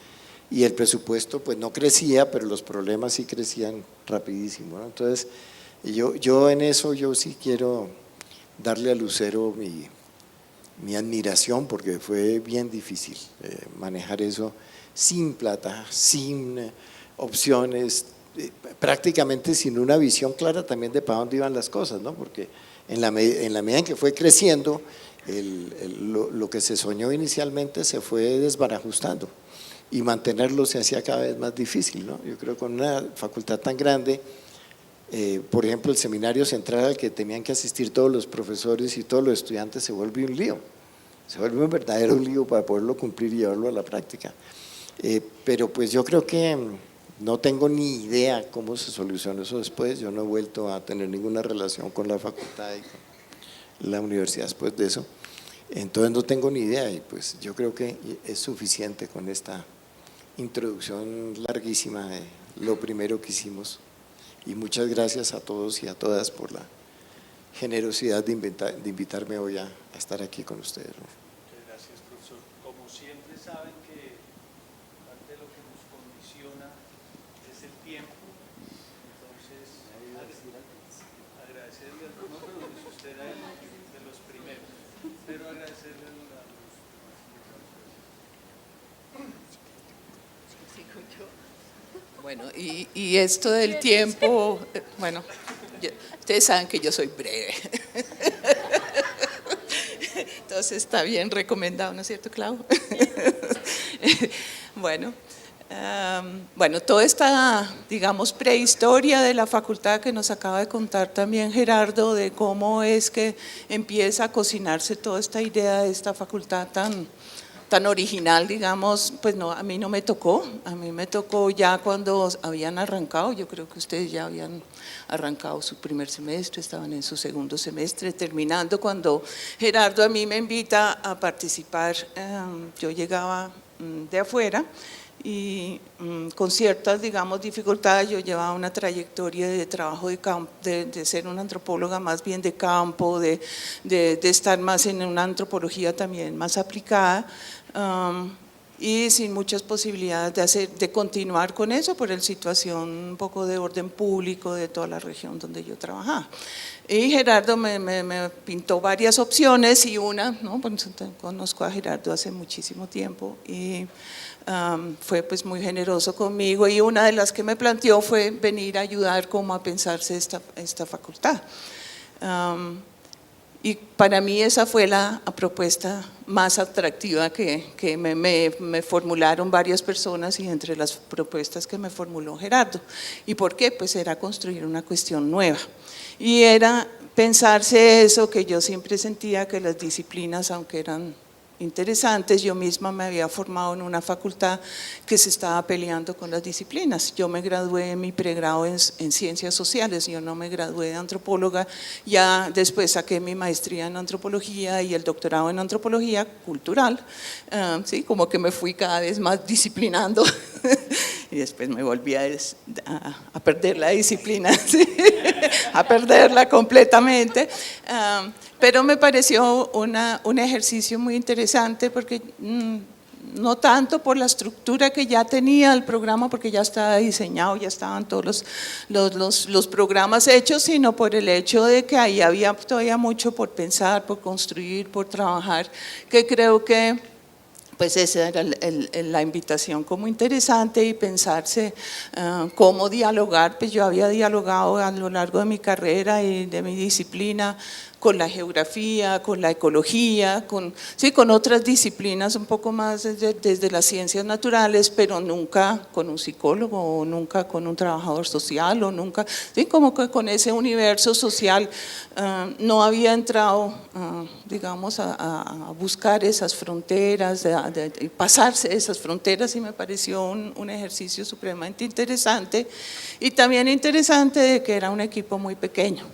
Speaker 4: y el presupuesto pues no crecía, pero los problemas sí crecían rapidísimo, ¿no? Entonces yo en eso yo sí quiero darle a Lucero mi admiración, porque fue bien difícil manejar eso sin plata, sin opciones, prácticamente sin una visión clara también de para dónde iban las cosas, ¿no? Porque en la medida en que fue creciendo, lo que se soñó inicialmente se fue desbarajustando y mantenerlo se hacía cada vez más difícil, ¿no? Yo creo que con una facultad tan grande, por ejemplo, el seminario central al que tenían que asistir todos los profesores y todos los estudiantes se vuelve un lío, se vuelve un verdadero lío para poderlo cumplir y llevarlo a la práctica. Pero pues yo creo que no tengo ni idea cómo se solucionó eso después. Yo no he vuelto a tener ninguna relación con la facultad y con la universidad después de eso, entonces no tengo ni idea, y pues yo creo que es suficiente con esta introducción larguísima de lo primero que hicimos, y muchas gracias a todos y a todas por la generosidad de invitarme hoy a estar aquí con ustedes, ¿no?
Speaker 3: Muchas gracias, profesor. Como siempre saben que parte de lo que nos condiciona es el tiempo, entonces agradecerle al profesor, pero usted era de los primeros, pero agradecerle a los demás.
Speaker 5: Bueno, y esto del tiempo, bueno, ustedes saben que yo soy breve. Entonces está bien recomendado, ¿no es cierto, Clau? Bueno, toda esta, digamos, prehistoria de la facultad que nos acaba de contar también Gerardo, de cómo es que empieza a cocinarse toda esta idea de esta facultad tan original, digamos, pues no, a mí no me tocó, a mí me tocó ya cuando habían arrancado. Yo creo que ustedes ya habían arrancado su primer semestre, estaban en su segundo semestre, terminando cuando Gerardo a mí me invita a participar. Yo llegaba de afuera y con ciertas, digamos, dificultades. Yo llevaba una trayectoria de trabajo de campo, de ser una antropóloga más bien de campo, de estar más en una antropología también más aplicada, y sin muchas posibilidades de continuar con eso por la situación un poco de orden público de toda la región donde yo trabajaba. Y Gerardo me pintó varias opciones, y una, ¿no? Pues, conozco a Gerardo hace muchísimo tiempo y fue pues muy generoso conmigo, y una de las que me planteó fue venir a ayudar como a pensarse esta facultad. Y para mí esa fue la propuesta más atractiva que me formularon varias personas, y entre las propuestas que me formuló Gerardo. ¿Y por qué? Pues era construir una cuestión nueva, y era pensarse eso que yo siempre sentía, que las disciplinas, aunque eran interesantes, yo misma me había formado en una facultad que se estaba peleando con las disciplinas. Yo me gradué en mi pregrado en ciencias sociales, yo no me gradué de antropóloga, ya después saqué mi maestría en antropología y el doctorado en antropología cultural, sí, como que me fui cada vez más disciplinando y después me volví a perder la disciplina, ¿sí? A perderla completamente. Pero me pareció un ejercicio muy interesante, porque no tanto por la estructura que ya tenía el programa, porque ya estaba diseñado, ya estaban todos los programas hechos, sino por el hecho de que ahí había todavía mucho por pensar, por construir, por trabajar, que creo que pues esa era la invitación como interesante, y pensarse cómo dialogar. Pues yo había dialogado a lo largo de mi carrera y de mi disciplina con la geografía, con la ecología, con otras disciplinas un poco más desde las ciencias naturales, pero nunca con un psicólogo, o nunca con un trabajador social, o nunca, como que con ese universo social no había entrado, digamos, a buscar esas fronteras, pasarse esas fronteras, y me pareció un ejercicio supremamente interesante, y también interesante de que era un equipo muy pequeño.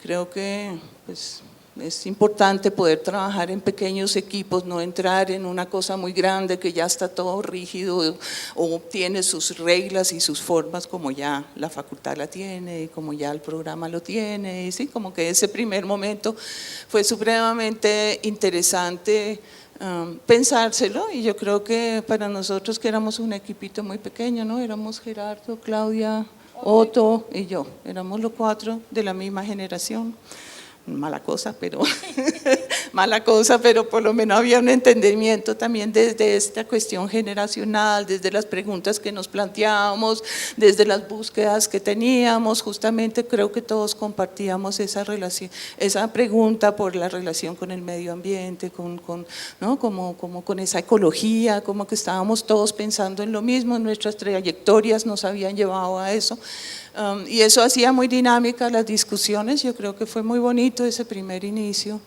Speaker 5: Creo que pues, es importante poder trabajar en pequeños equipos, no entrar en una cosa muy grande que ya está todo rígido o tiene sus reglas y sus formas, como ya la facultad la tiene y como ya el programa lo tiene. Y sí, como que ese primer momento fue supremamente interesante pensárselo, y yo creo que para nosotros, que éramos un equipito muy pequeño, ¿no? Éramos Gerardo, Claudia, Otto y yo, éramos los 4 de la misma generación. Mala cosa, pero por lo menos había un entendimiento también desde esta cuestión generacional, desde las preguntas que nos planteábamos, desde las búsquedas que teníamos. Justamente creo que todos compartíamos esa relación, esa pregunta por la relación con el medio ambiente, ¿no? como con esa ecología, como que estábamos todos pensando en lo mismo, nuestras trayectorias nos habían llevado a eso. Y eso hacía muy dinámicas las discusiones. Yo creo que fue muy bonito ese primer inicio.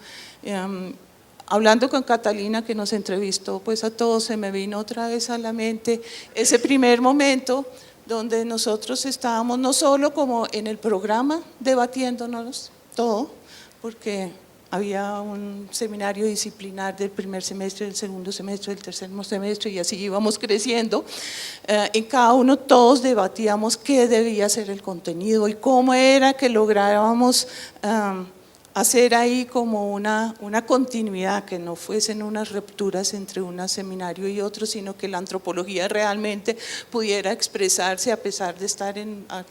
Speaker 5: Hablando con Catalina, que nos entrevistó pues a todos, se me vino otra vez a la mente ese primer momento donde nosotros estábamos no solo como en el programa debatiéndonos todo, porque había un seminario disciplinar del primer semestre, del segundo semestre, del tercer semestre, y así íbamos creciendo. En cada uno todos debatíamos qué debía ser el contenido y cómo era que lográbamos hacer ahí como una continuidad, que no fuesen unas rupturas entre un seminario y otro, sino que la antropología realmente pudiera expresarse a pesar de estar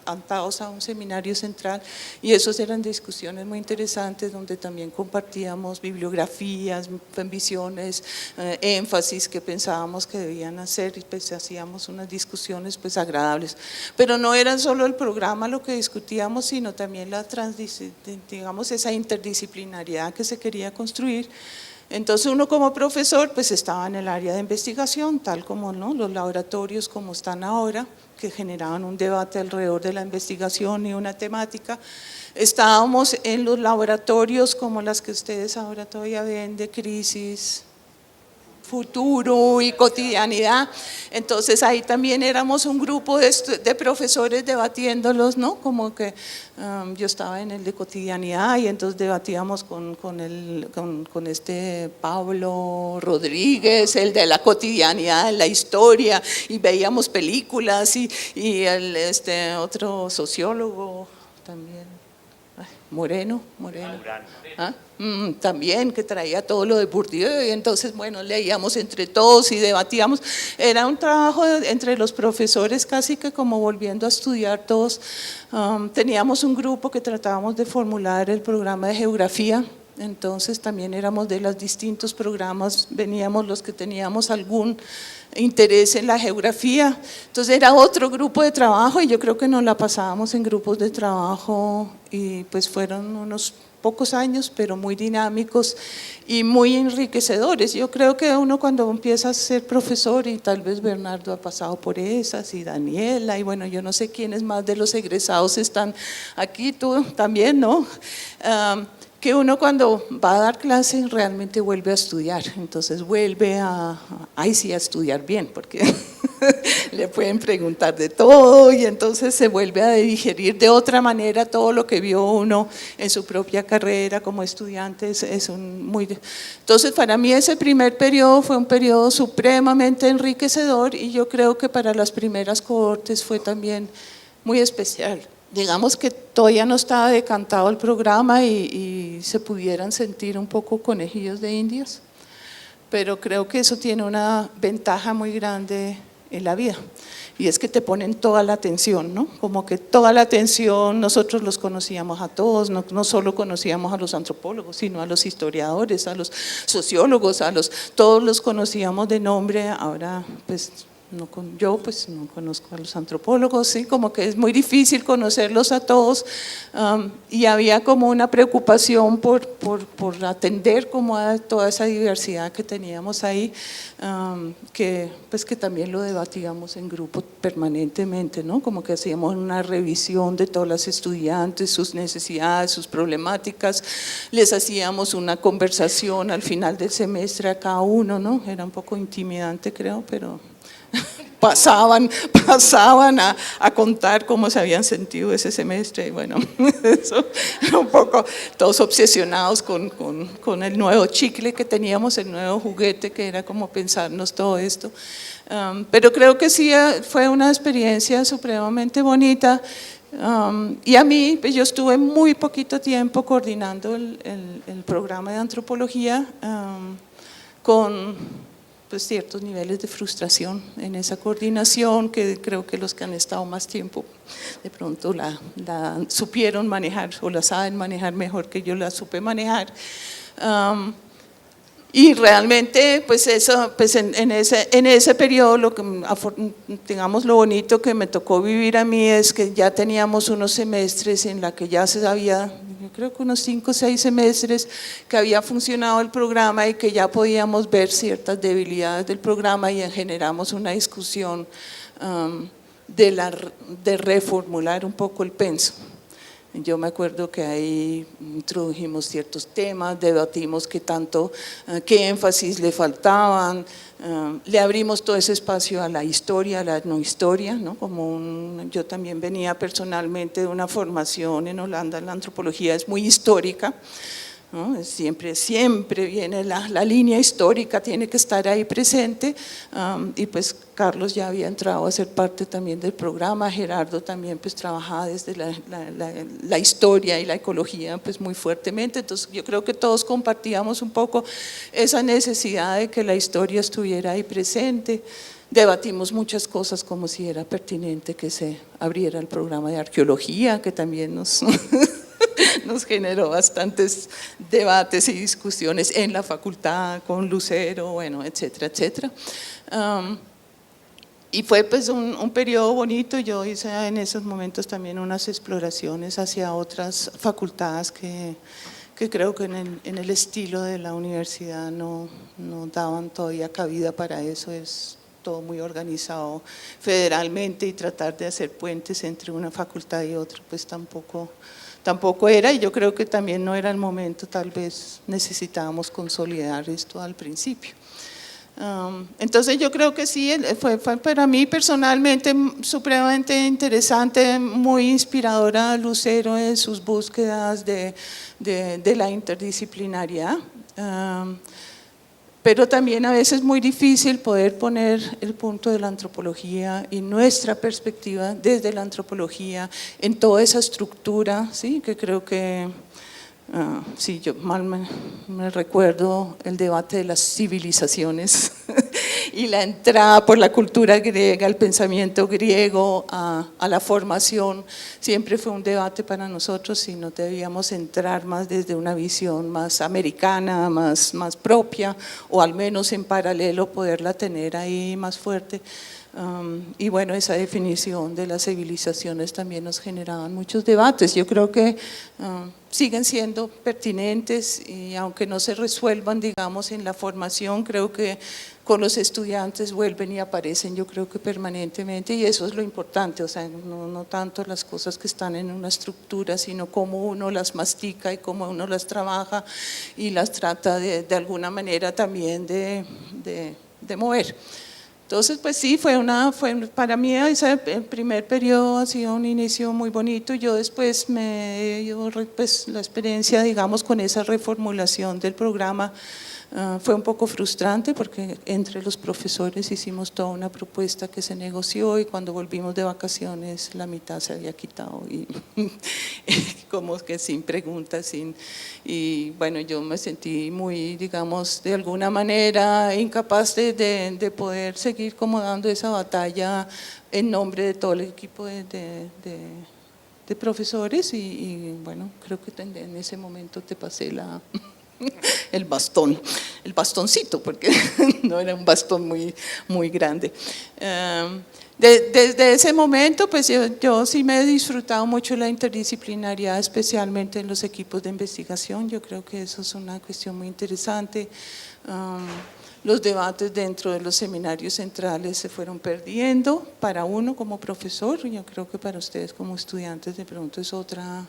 Speaker 5: atados a un seminario central. Y esas eran discusiones muy interesantes donde también compartíamos bibliografías, visiones, énfasis que pensábamos que debían hacer, y pues hacíamos unas discusiones pues agradables. Pero no era solo el programa lo que discutíamos, sino también digamos, esa interdisciplinariedad que se quería construir. Entonces uno como profesor pues estaba en el área de investigación, tal como, ¿no?, los laboratorios como están ahora, que generaban un debate alrededor de la investigación y una temática. Estábamos en los laboratorios como las que ustedes ahora todavía ven, de crisis, futuro y cotidianidad. Entonces ahí también éramos un grupo de profesores debatiéndolos, ¿no? Como que yo estaba en el de cotidianidad, y entonces debatíamos con este Pablo Rodríguez, el de la cotidianidad en la historia, y veíamos películas, y este otro sociólogo también, Moreno. ¿Ah? También, que traía todo lo de Bourdieu, y entonces bueno, leíamos entre todos y debatíamos. Era un trabajo entre los profesores, casi que como volviendo a estudiar todos. Teníamos un grupo que tratábamos de formular el programa de geografía. Entonces también éramos de los distintos programas, veníamos los que teníamos algún interés en la geografía. Entonces era otro grupo de trabajo, y yo creo que nos la pasábamos en grupos de trabajo, y pues fueron unos pocos años, pero muy dinámicos y muy enriquecedores. Yo creo que uno cuando empieza a ser profesor, y tal vez Bernardo ha pasado por esas, y Daniela, y bueno, yo no sé quiénes más de los egresados están aquí, tú también, ¿no? Que uno cuando va a dar clase realmente vuelve a estudiar, entonces vuelve ahí sí a estudiar bien, porque le pueden preguntar de todo, y entonces se vuelve a digerir de otra manera todo lo que vio uno en su propia carrera como estudiante. Entonces para mí ese primer periodo fue un periodo supremamente enriquecedor, y yo creo que para las primeras cohortes fue también muy especial. Digamos que todavía no estaba decantado el programa, y se pudieran sentir un poco conejillos de indias, pero creo que eso tiene una ventaja muy grande en la vida, y es que te ponen toda la atención, ¿no? Como que toda la atención, nosotros los conocíamos a todos, no solo conocíamos a los antropólogos, sino a los historiadores, a los sociólogos, todos los conocíamos de nombre. Ahora pues yo pues no conozco a los antropólogos, ¿sí? Como que es muy difícil conocerlos a todos, y había como una preocupación por atender como a toda esa diversidad que teníamos ahí, que también lo debatíamos en grupo permanentemente, ¿no? Como que hacíamos una revisión de todas las estudiantes, sus necesidades, sus problemáticas, les hacíamos una conversación al final del semestre a cada uno, ¿no? Era un poco intimidante, creo, pero pasaban a contar cómo se habían sentido ese semestre, y bueno, eso, un poco todos obsesionados con el nuevo chicle que teníamos, el nuevo juguete, que era como pensarnos todo esto. Pero creo que sí fue una experiencia supremamente bonita, y a mí, pues yo estuve muy poquito tiempo coordinando el programa de antropología, con pues ciertos niveles de frustración en esa coordinación, que creo que los que han estado más tiempo de pronto la supieron manejar o la saben manejar mejor que yo la supe manejar. Y realmente pues eso, pues en ese periodo, digamos, lo bonito que me tocó vivir a mí es que ya teníamos unos semestres en la que ya se sabía, yo creo que unos 5 o 6 semestres que había funcionado el programa, y que ya podíamos ver ciertas debilidades del programa, y generamos una discusión de reformular un poco el penso. Yo me acuerdo que ahí introdujimos ciertos temas, debatimos qué énfasis le faltaban, le abrimos todo ese espacio a la historia, a la no historia, ¿no? Yo también venía personalmente de una formación en Holanda, la antropología es muy histórica, ¿no? Siempre viene la línea histórica, tiene que estar ahí presente, y pues Carlos ya había entrado a ser parte también del programa, Gerardo también pues trabajaba desde la historia y la ecología pues muy fuertemente, entonces yo creo que todos compartíamos un poco esa necesidad de que la historia estuviera ahí presente. Debatimos muchas cosas, como si era pertinente que se abriera el programa de arqueología, que también nos generó bastantes debates y discusiones en la facultad con Lucero, bueno, etcétera, etcétera. Y fue pues un periodo bonito. Yo hice en esos momentos también unas exploraciones hacia otras facultades que creo que en el estilo de la universidad no daban todavía cabida para eso. Es todo muy organizado federalmente, y tratar de hacer puentes entre una facultad y otra pues tampoco era, y yo creo que también no era el momento, tal vez necesitábamos consolidar esto al principio. Entonces yo creo que sí, fue para mí personalmente supremamente interesante, muy inspiradora Lucero en sus búsquedas de la interdisciplinariedad. Pero también a veces es muy difícil poder poner el punto de la antropología y nuestra perspectiva desde la antropología en toda esa estructura, ¿sí? Que creo que, sí, yo mal me recuerdo el debate de las civilizaciones y la entrada por la cultura griega, el pensamiento griego a la formación, siempre fue un debate para nosotros si no debíamos entrar más desde una visión más americana, más propia, o al menos en paralelo poderla tener ahí más fuerte. Y bueno, esa definición de las civilizaciones también nos generaban muchos debates. Yo creo que siguen siendo pertinentes, y aunque no se resuelvan, digamos, en la formación, creo que con los estudiantes vuelven y aparecen, yo creo que permanentemente, y eso es lo importante, o sea, no tanto las cosas que están en una estructura, sino cómo uno las mastica y cómo uno las trabaja y las trata de alguna manera también de mover. Entonces, pues sí, para mí ese primer periodo ha sido un inicio muy bonito. Yo después me dio pues, la experiencia, digamos, con esa reformulación del programa, Fue un poco frustrante porque entre los profesores hicimos toda una propuesta que se negoció y cuando volvimos de vacaciones la mitad se había quitado y como que sin preguntas, y bueno, yo me sentí muy, digamos, de alguna manera incapaz de poder seguir como dando esa batalla en nombre de todo el equipo de profesores y bueno, creo que en ese momento te pasé el bastoncito, porque no era un bastón muy grande. Desde ese momento, pues yo sí me he disfrutado mucho la interdisciplinariedad, especialmente en los equipos de investigación. Yo creo que eso es una cuestión muy interesante. Los debates dentro de los seminarios centrales se fueron perdiendo para uno como profesor, yo creo que para ustedes como estudiantes de pronto es otra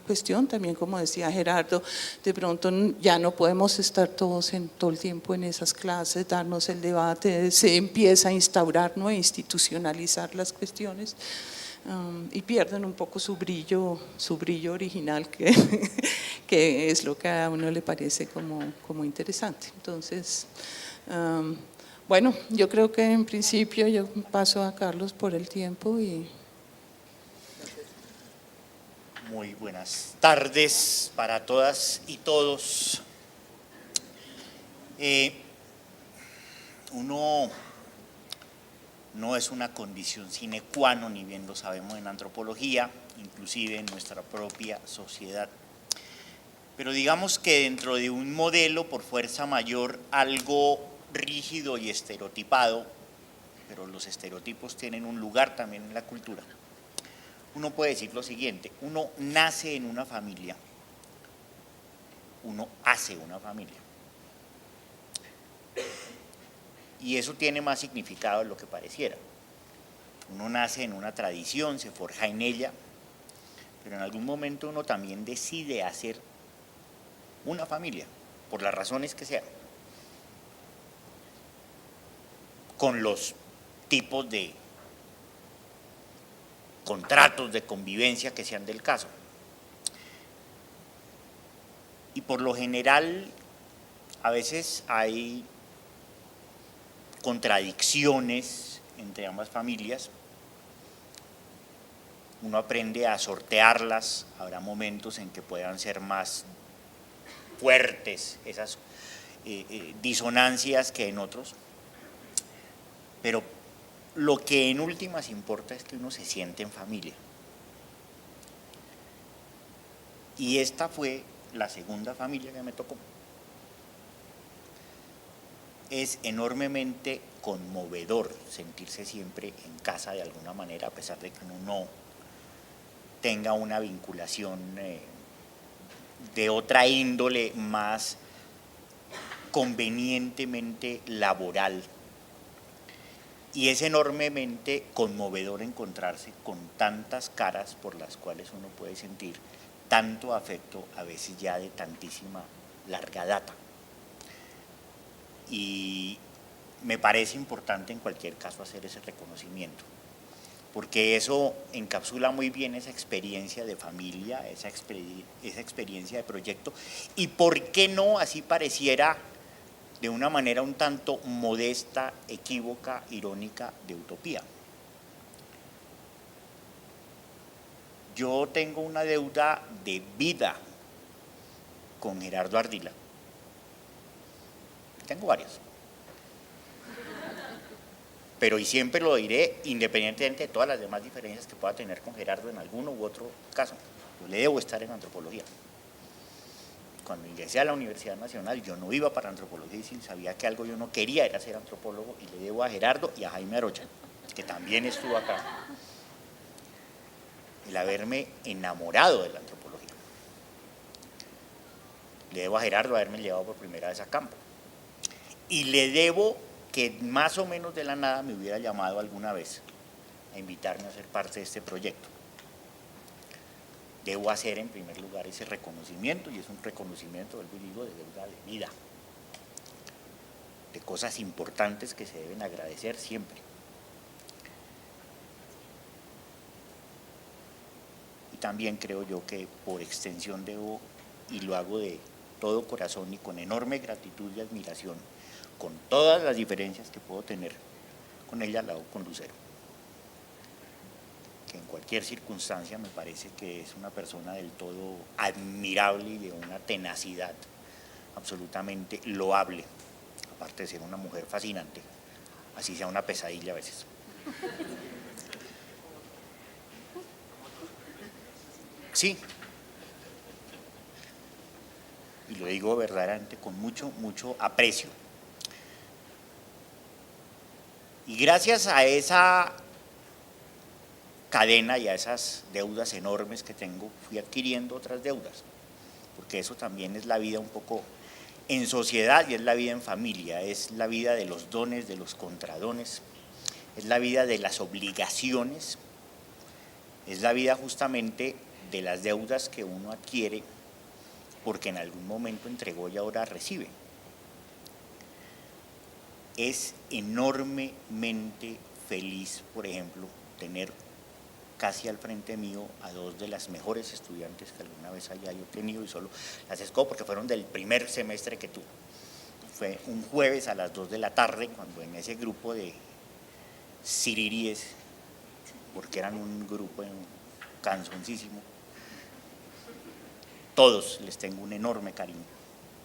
Speaker 5: cuestión, también como decía Gerardo, de pronto ya no podemos estar todos todo el tiempo en esas clases, darnos el debate, se empieza a instaurar, ¿no?, e institucionalizar las cuestiones. Y pierden un poco su brillo original, que es lo que a uno le parece como interesante. Entonces, bueno, yo creo que en principio yo paso a Carlos por el tiempo y…
Speaker 6: Muy buenas tardes para todas y todos. Uno no es una condición sine qua non, ni bien lo sabemos en antropología, inclusive en nuestra propia sociedad. Pero digamos que dentro de un modelo por fuerza mayor algo rígido y estereotipado, pero los estereotipos tienen un lugar también en la cultura, uno puede decir lo siguiente: uno nace en una familia, uno hace una familia. Y eso tiene más significado de lo que pareciera. Uno nace en una tradición, se forja en ella, pero en algún momento uno también decide hacer una familia, por las razones que sean, con los tipos de contratos de convivencia que sean del caso. Y por lo general, a veces hay contradicciones entre ambas familias. Uno aprende a sortearlas, habrá momentos en que puedan ser más fuertes esas disonancias que en otros, pero lo que en últimas importa es que uno se siente en familia. Y esta fue la segunda familia que me tocó. Es enormemente conmovedor sentirse siempre en casa de alguna manera, a pesar de que uno no tenga una vinculación de otra índole más convenientemente laboral. Y es enormemente conmovedor encontrarse con tantas caras por las cuales uno puede sentir tanto afecto, a veces ya de tantísima larga data. Y me parece importante en cualquier caso hacer ese reconocimiento, porque eso encapsula muy bien esa experiencia de familia, esa experiencia de proyecto, y por qué no, así pareciera de una manera un tanto modesta, equívoca, irónica, de utopía. Yo tengo una deuda de vida con Gerardo Ardila. Tengo varias. Pero y siempre lo diré, independientemente de todas las demás diferencias que pueda tener con Gerardo en alguno u otro caso. Yo le debo estar en antropología. Cuando ingresé a la Universidad Nacional, yo no iba para antropología y sabía que algo yo no quería era ser antropólogo, y le debo a Gerardo y a Jaime Arocha, que también estuvo acá, el haberme enamorado de la antropología. Le debo a Gerardo haberme llevado por primera vez a campo. Y le debo que más o menos de la nada me hubiera llamado alguna vez a invitarme a ser parte de este proyecto. Debo hacer en primer lugar ese reconocimiento, y es un reconocimiento, vuelvo y digo, de deuda de vida, de cosas importantes que se deben agradecer siempre. Y también creo yo que por extensión debo, y lo hago de todo corazón y con enorme gratitud y admiración, con todas las diferencias que puedo tener con ella al lado con Lucero, que en cualquier circunstancia me parece que es una persona del todo admirable y de una tenacidad absolutamente loable, aparte de ser una mujer fascinante, así sea una pesadilla a veces. Sí, y lo digo verdaderamente con mucho, mucho aprecio. Y gracias a esa cadena y a esas deudas enormes que tengo, fui adquiriendo otras deudas, porque eso también es la vida un poco en sociedad y es la vida en familia, es la vida de los dones, de los contradones, es la vida de las obligaciones, es la vida justamente de las deudas que uno adquiere porque en algún momento entregó y ahora recibe. Es enormemente feliz, por ejemplo, tener casi al frente mío a dos de las mejores estudiantes que alguna vez haya yo tenido, y solo las escojo porque fueron del primer semestre que tuve. Fue un jueves a las 2 de la tarde, cuando en ese grupo de siriríes, porque eran un grupo canzoncísimo, todos les tengo un enorme cariño.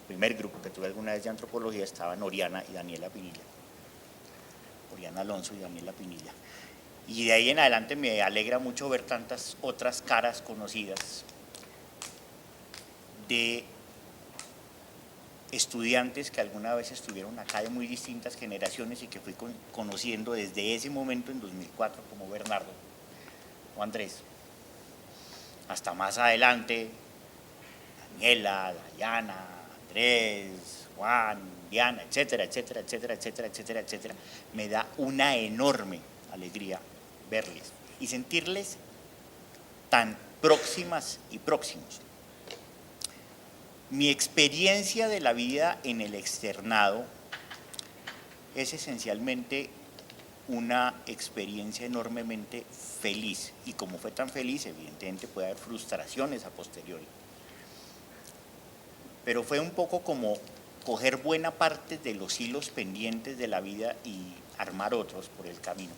Speaker 6: El primer grupo que tuve alguna vez de antropología estaban Oriana y Daniela Pinilla, Oriana Alonso y Daniela Pinilla. Y de ahí en adelante me alegra mucho ver tantas otras caras conocidas de estudiantes que alguna vez estuvieron acá de muy distintas generaciones y que fui conociendo desde ese momento en 2004, como Bernardo o Andrés, hasta más adelante, Daniela, Dayana, Andrés, Juan, Diana, etcétera, etcétera, etcétera, etcétera, etcétera, etcétera. Me da una enorme alegría verles y sentirles tan próximas y próximos. Mi experiencia de la vida en el externado es esencialmente una experiencia enormemente feliz, y como fue tan feliz, evidentemente puede haber frustraciones a posteriori, pero fue un poco como coger buena parte de los hilos pendientes de la vida y armar otros por el camino,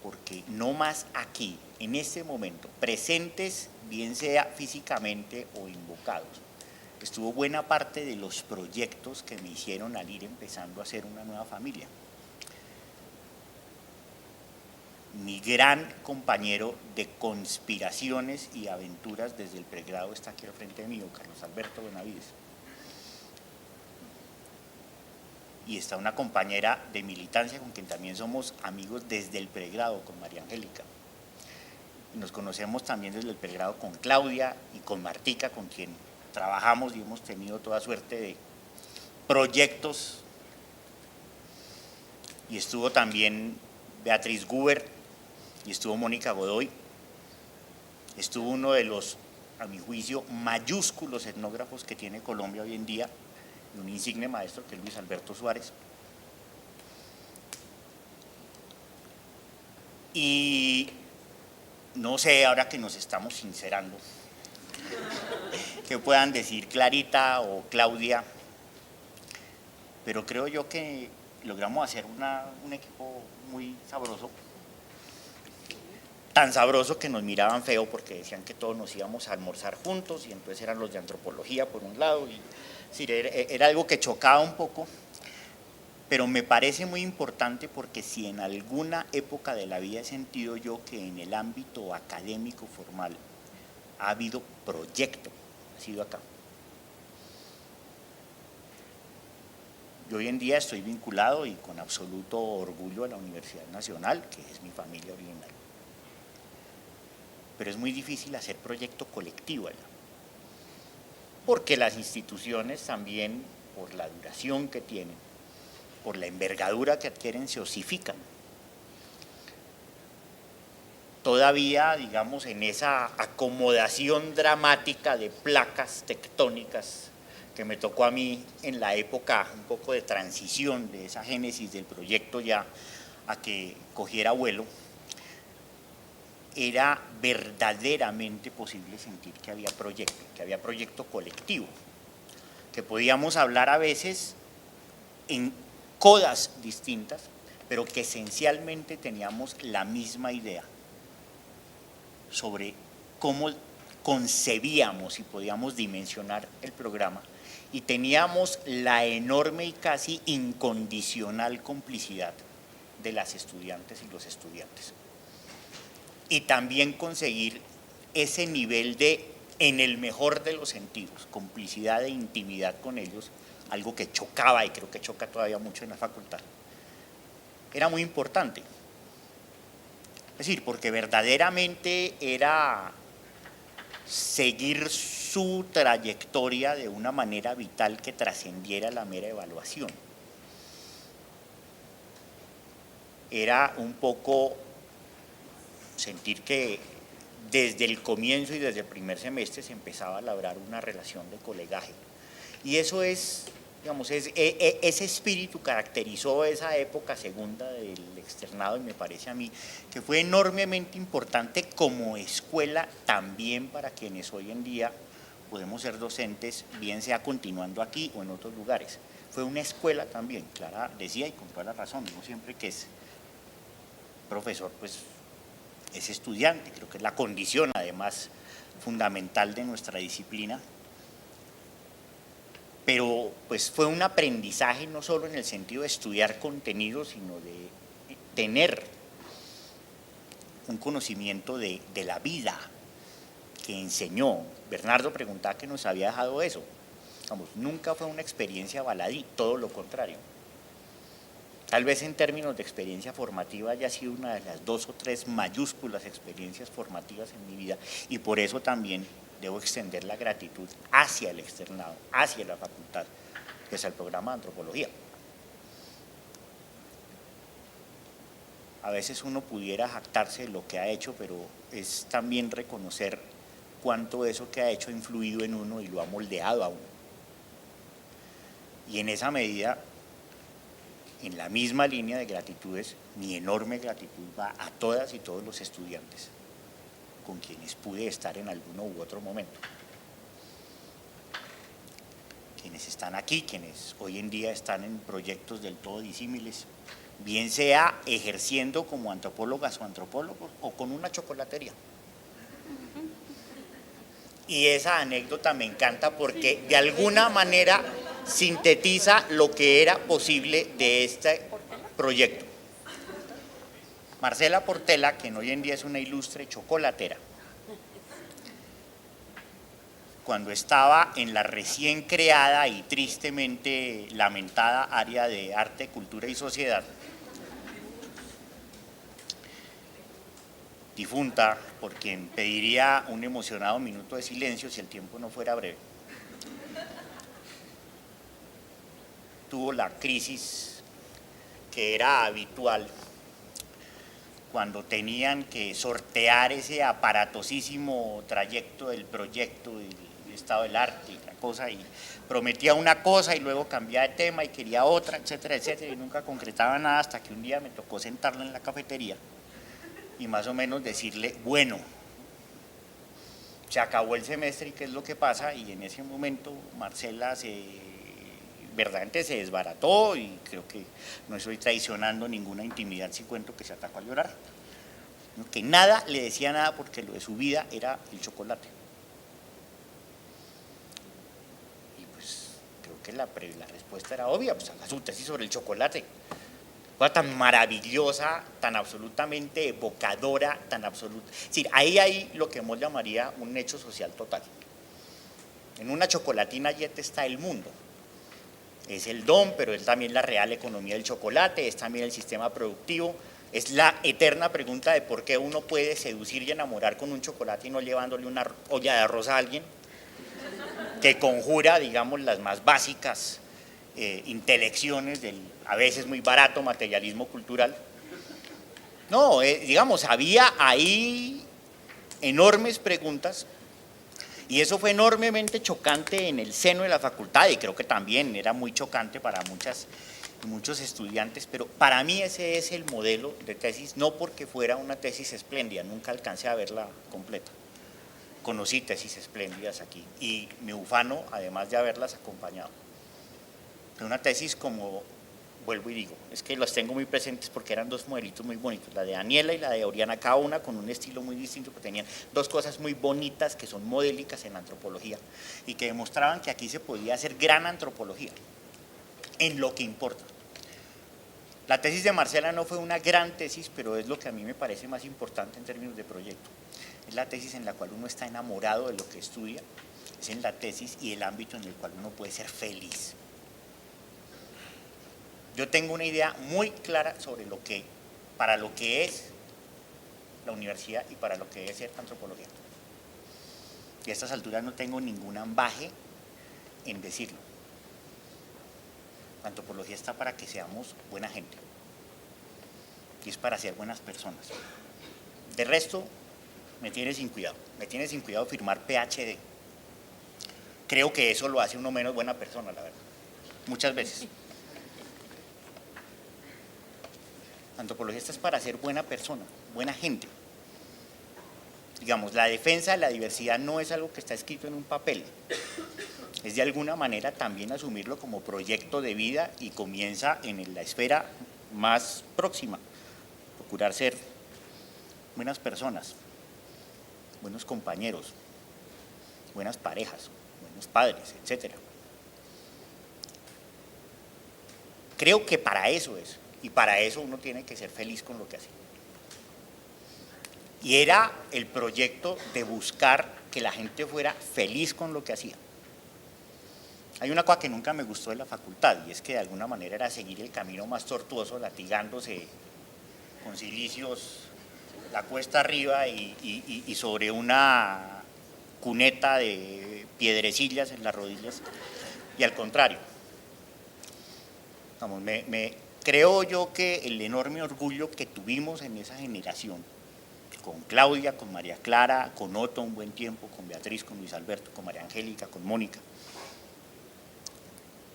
Speaker 6: porque no más aquí, en este momento, presentes, bien sea físicamente o invocados, estuvo buena parte de los proyectos que me hicieron al ir empezando a hacer una nueva familia. Mi gran compañero de conspiraciones y aventuras desde el pregrado está aquí al frente mío, Carlos Alberto Benavides. Y está una compañera de militancia con quien también somos amigos desde el pregrado, con María Angélica. Y nos conocemos también desde el pregrado con Claudia y con Martica, con quien trabajamos y hemos tenido toda suerte de proyectos. Y estuvo también Beatriz Guber, y estuvo Mónica Godoy, estuvo uno de los, a mi juicio, mayúsculos etnógrafos que tiene Colombia hoy en día, y un insigne maestro que es Luis Alberto Suárez. Y no sé, ahora que nos estamos sincerando, que puedan decir Clarita o Claudia, pero creo yo que logramos hacer un equipo muy sabroso, tan sabroso que nos miraban feo porque decían que todos nos íbamos a almorzar juntos, y entonces eran los de antropología por un lado, y sí, era algo que chocaba un poco, pero me parece muy importante porque si en alguna época de la vida he sentido yo que en el ámbito académico formal ha habido proyecto, ha sido acá. Yo hoy en día estoy vinculado y con absoluto orgullo a la Universidad Nacional, que es mi familia original. Pero es muy difícil hacer proyecto colectivo allá, porque las instituciones también, por la duración que tienen, por la envergadura que adquieren, se osifican. Todavía, digamos, en esa acomodación dramática de placas tectónicas que me tocó a mí en la época un poco de transición de esa génesis del proyecto ya a que cogiera vuelo, era verdaderamente posible sentir que había proyecto colectivo, que podíamos hablar a veces en codas distintas, pero que esencialmente teníamos la misma idea sobre cómo concebíamos y podíamos dimensionar el programa, y teníamos la enorme y casi incondicional complicidad de las estudiantes y los estudiantes. Y también conseguir ese nivel de, en el mejor de los sentidos, complicidad e intimidad con ellos, algo que chocaba y creo que choca todavía mucho en la facultad, era muy importante. Es decir, porque verdaderamente era seguir su trayectoria de una manera vital que trascendiera la mera evaluación. Era un poco sentir que desde el comienzo y desde el primer semestre se empezaba a labrar una relación de colegaje. Y eso es, digamos, ese espíritu caracterizó esa época segunda del externado, y me parece a mí que fue enormemente importante como escuela también para quienes hoy en día podemos ser docentes, bien sea continuando aquí o en otros lugares. Fue una escuela también, Clara decía, y con toda la razón, no siempre que es profesor, pues es estudiante, creo que es la condición además fundamental de nuestra disciplina, pero pues fue un aprendizaje no solo en el sentido de estudiar contenidos, sino de tener un conocimiento de la vida que enseñó. Bernardo preguntaba qué nos había dejado eso. Vamos, nunca fue una experiencia baladí, todo lo contrario. Tal vez en términos de experiencia formativa haya sido una de las 2 o 3 mayúsculas experiencias formativas en mi vida, y por eso también debo extender la gratitud hacia el externado, hacia la facultad, que es el programa de antropología. A veces uno pudiera jactarse de lo que ha hecho, pero es también reconocer cuánto eso que ha hecho ha influido en uno y lo ha moldeado a uno. Y en esa medida, en la misma línea de gratitudes, mi enorme gratitud va a todas y todos los estudiantes con quienes pude estar en alguno u otro momento. Quienes están aquí, quienes hoy en día están en proyectos del todo disímiles, bien sea ejerciendo como antropólogas o antropólogos o con una chocolatería. Y esa anécdota me encanta porque de alguna manera sintetiza lo que era posible de este proyecto. Marcela Portela, quien hoy en día es una ilustre chocolatera, cuando estaba en la recién creada y tristemente lamentada área de arte, cultura y sociedad, difunta, por quien pediría un emocionado minuto de silencio si el tiempo no fuera breve, tuvo la crisis que era habitual cuando tenían que sortear ese aparatosísimo trayecto del proyecto, el estado del arte y la cosa, y prometía una cosa y luego cambiaba de tema y quería otra, etcétera, etcétera, y nunca concretaba nada, hasta que un día me tocó sentarla en la cafetería y más o menos decirle, bueno, se acabó el semestre y qué es lo que pasa, y en ese momento Marcela verdaderamente se desbarató, y creo que no estoy traicionando ninguna intimidad si cuento que se atacó a llorar, que nada le decía nada porque lo de su vida era el chocolate. Y pues creo que la respuesta era obvia, pues haga su tesis sobre el chocolate. Cosa tan maravillosa, tan absolutamente evocadora, tan absoluta. Es decir, ahí hay lo que Moll llamaría un hecho social total. En una chocolatina Jet está el mundo. Es el don, pero es también la real economía del chocolate, es también el sistema productivo, es la eterna pregunta de por qué uno puede seducir y enamorar con un chocolate y no llevándole una olla de arroz a alguien, que conjura, digamos, las más básicas intelecciones del a veces muy barato materialismo cultural. No, digamos, había ahí enormes preguntas. Y eso fue enormemente chocante en el seno de la facultad, y creo que también era muy chocante para muchas muchos estudiantes, pero para mí ese es el modelo de tesis, no porque fuera una tesis espléndida, nunca alcancé a verla completa. Conocí tesis espléndidas aquí y me ufano además de haberlas acompañado. Pero una tesis como, vuelvo y digo, es que las tengo muy presentes porque eran dos modelitos muy bonitos, la de Daniela y la de Oriana, cada una con un estilo muy distinto, que tenían dos cosas muy bonitas que son modélicas en antropología y que demostraban que aquí se podía hacer gran antropología en lo que importa. La tesis de Marcela no fue una gran tesis, pero es lo que a mí me parece más importante en términos de proyecto. Es la tesis en la cual uno está enamorado de lo que estudia, es en la tesis y el ámbito en el cual uno puede ser feliz. Yo tengo una idea muy clara sobre para lo que es la universidad y para lo que es ser antropología. Y a estas alturas no tengo ningún ambaje en decirlo. La antropología está para que seamos buena gente y es para ser buenas personas. De resto, me tiene sin cuidado firmar PhD. Creo que eso lo hace uno menos buena persona, la verdad, muchas veces. La antropología está para ser buena persona, buena gente. Digamos, la defensa de la diversidad no es algo que está escrito en un papel. Es de alguna manera también asumirlo como proyecto de vida y comienza en la esfera más próxima. Procurar ser buenas personas, buenos compañeros, buenas parejas, buenos padres, etc. Creo que para eso es, y para eso uno tiene que ser feliz con lo que hace. Y era el proyecto de buscar que la gente fuera feliz con lo que hacía. Hay una cosa que nunca me gustó de la facultad, y es que de alguna manera era seguir el camino más tortuoso, latigándose con cilicios la cuesta arriba y sobre una cuneta de piedrecillas en las rodillas, y al contrario. Vamos, creo yo que el enorme orgullo que tuvimos en esa generación, con Claudia, con María Clara, con Otto un buen tiempo, con Beatriz, con Luis Alberto, con María Angélica, con Mónica,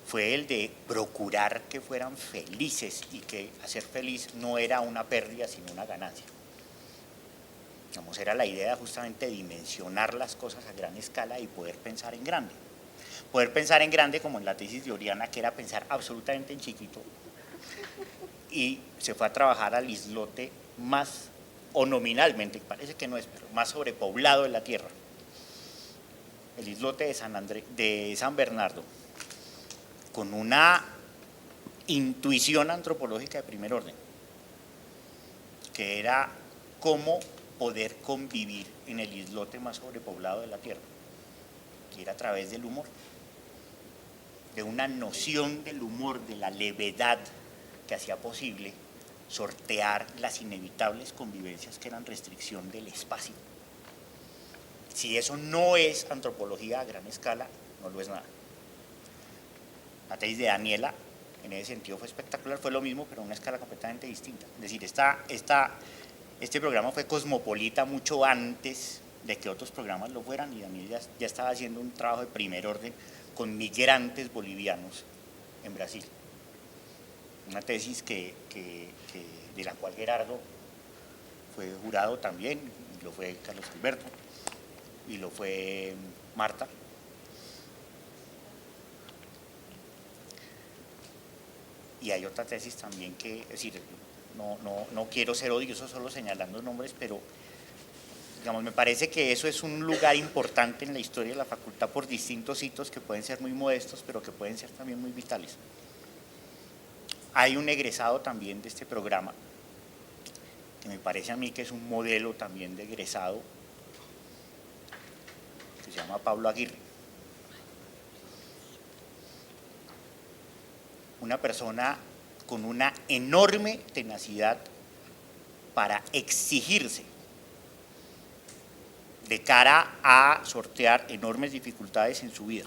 Speaker 6: fue el de procurar que fueran felices y que hacer feliz no era una pérdida sino una ganancia. Vamos, era la idea justamente de dimensionar las cosas a gran escala y poder pensar en grande. Poder pensar en grande como en la tesis de Oriana, que era pensar absolutamente en chiquito, y se fue a trabajar al islote más, o nominalmente, parece que no es, pero más sobrepoblado de la tierra, el islote de San Bernardo, con una intuición antropológica de primer orden, que era cómo poder convivir en el islote más sobrepoblado de la tierra, que era a través del humor, de una noción del humor, de la levedad que hacía posible sortear las inevitables convivencias que eran restricción del espacio. Si eso no es antropología a gran escala, no lo es nada. La tesis de Daniela, en ese sentido, fue espectacular, fue lo mismo, pero a una escala completamente distinta. Es decir, este programa fue cosmopolita mucho antes de que otros programas lo fueran, y Daniela ya estaba haciendo un trabajo de primer orden con migrantes bolivianos en Brasil. Una tesis de la cual Gerardo fue jurado también, y lo fue Carlos Alberto, y lo fue Marta. Y hay otra tesis también que, es decir, no quiero ser odioso solo señalando nombres, pero digamos, me parece que eso es un lugar importante en la historia de la facultad por distintos hitos que pueden ser muy modestos, pero que pueden ser también muy vitales. Hay un egresado también de este programa, que me parece a mí que es un modelo también de egresado, que se llama Pablo Aguirre. Una persona con una enorme tenacidad para exigirse de cara a sortear enormes dificultades en su vida,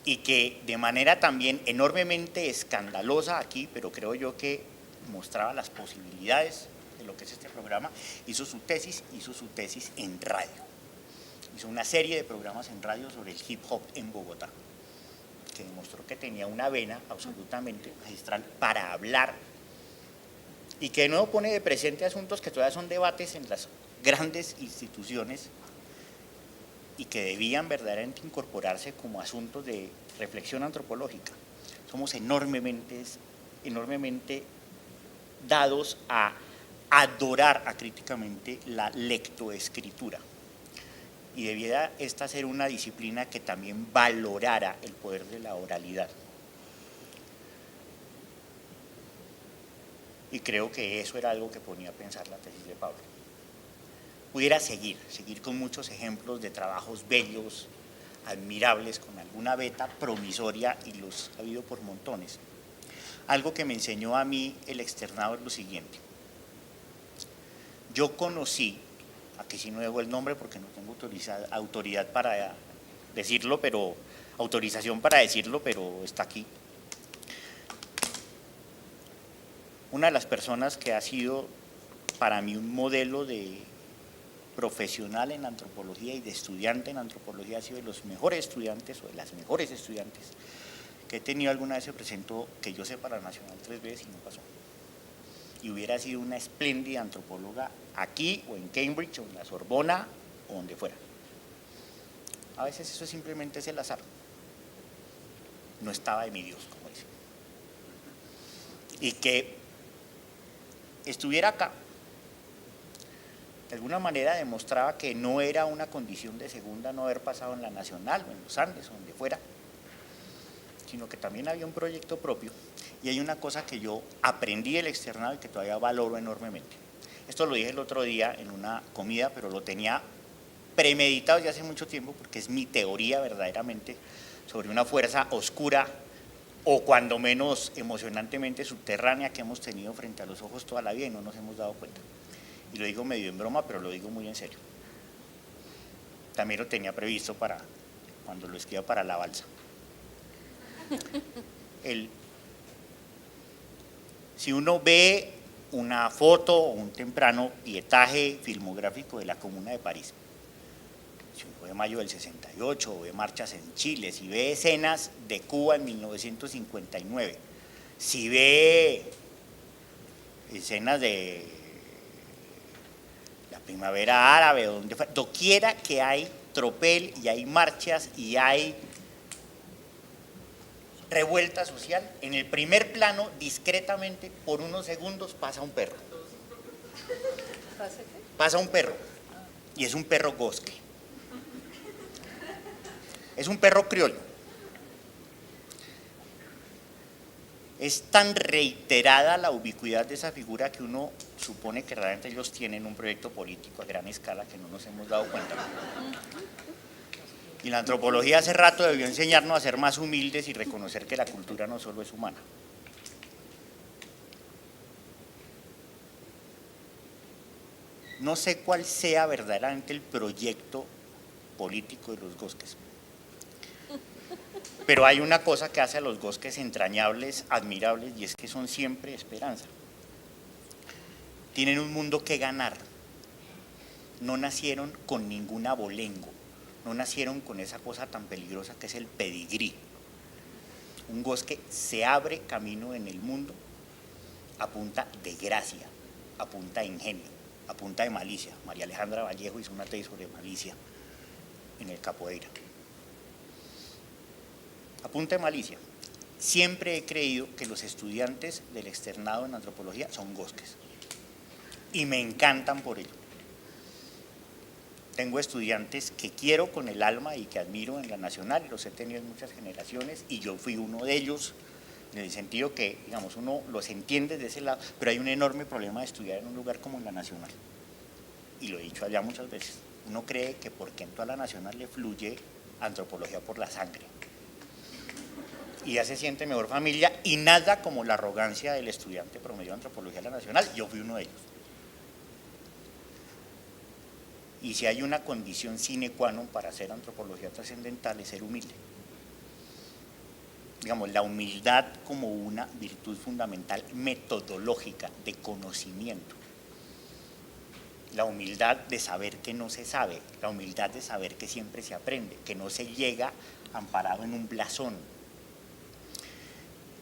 Speaker 6: y que de manera también enormemente escandalosa aquí, pero creo yo que mostraba las posibilidades de lo que es este programa, hizo su tesis en radio. Hizo una serie de programas en radio sobre el hip hop en Bogotá, que demostró que tenía una vena absolutamente magistral para hablar y que de nuevo pone de presente asuntos que todavía son debates en las grandes instituciones y que debían verdaderamente incorporarse como asuntos de reflexión antropológica. Somos enormemente dados a adorar acríticamente la lectoescritura y debiera esta ser una disciplina que también valorara el poder de la oralidad. Y creo que eso era algo que ponía a pensar la tesis de Pablo. Pudiera seguir con muchos ejemplos de trabajos bellos, admirables, con alguna veta promisoria, y los ha habido por montones. Algo que me enseñó a mí el externado es lo siguiente. Yo conocí, aquí sí no debo el nombre porque no tengo autoridad para decirlo, pero autorización para decirlo, pero está aquí. Una de las personas que ha sido para mí un modelo de profesional en antropología y de estudiante en antropología, ha sido de los mejores estudiantes o de las mejores estudiantes que he tenido alguna vez. Se presentó, que yo sepa, la Nacional 3 veces y no pasó. Y hubiera sido una espléndida antropóloga aquí o en Cambridge o en la Sorbona o donde fuera. A veces eso simplemente es el azar. No estaba de mi Dios, como dicen. Y que estuviera acá, de alguna manera demostraba que no era una condición de segunda no haber pasado en la Nacional o en los Andes o donde fuera, sino que también había un proyecto propio. Y hay una cosa que yo aprendí del externado y que todavía valoro enormemente. Esto lo dije el otro día en una comida, pero lo tenía premeditado ya hace mucho tiempo, porque es mi teoría verdaderamente sobre una fuerza oscura o cuando menos emocionantemente subterránea que hemos tenido frente a los ojos toda la vida y no nos hemos dado cuenta. Y lo digo medio en broma, pero lo digo muy en serio. También lo tenía previsto para cuando lo escriba para la balsa. Si uno ve una foto o un temprano pietaje filmográfico de la Comuna de París, si uno ve mayo del 68, o ve marchas en Chile, si ve escenas de Cuba en 1959, si ve escenas de la primavera árabe, doquiera que hay tropel y hay marchas y hay revuelta social, en el primer plano, discretamente, por unos segundos, pasa un perro. Pasa un perro, y es un perro gosque. Es un perro criollo. Es tan reiterada la ubicuidad de esa figura que uno supone que realmente ellos tienen un proyecto político a gran escala que no nos hemos dado cuenta. Y la antropología hace rato debió enseñarnos a ser más humildes y reconocer que la cultura no solo es humana. No sé cuál sea verdaderamente el proyecto político de los Gosques, pero hay una cosa que hace a los Gosques entrañables, admirables, y es que son siempre esperanza. Tienen un mundo que ganar. No nacieron con ningún abolengo. No nacieron con esa cosa tan peligrosa que es el pedigrí. Un Gosque se abre camino en el mundo a punta de gracia, a punta de ingenio, a punta de malicia. María Alejandra Vallejo hizo una tesis sobre malicia en el Capoeira. A punta de malicia. Siempre he creído que los estudiantes del externado en antropología son Gosques y me encantan por ello. Tengo estudiantes que quiero con el alma y que admiro en la Nacional, y los he tenido en muchas generaciones, y yo fui uno de ellos, en el sentido que, digamos, uno los entiende de ese lado, pero hay un enorme problema de estudiar en un lugar como en la Nacional. Y lo he dicho allá muchas veces, uno cree que porque entró a la Nacional le fluye antropología por la sangre. Y ya se siente mejor familia, y nada como la arrogancia del estudiante promedio de antropología de la Nacional. Yo fui uno de ellos. Y si hay una condición sine qua non para hacer antropología trascendental es ser humilde. Digamos, la humildad como una virtud fundamental metodológica de conocimiento. La humildad de saber que no se sabe, la humildad de saber que siempre se aprende, que no se llega amparado en un blasón,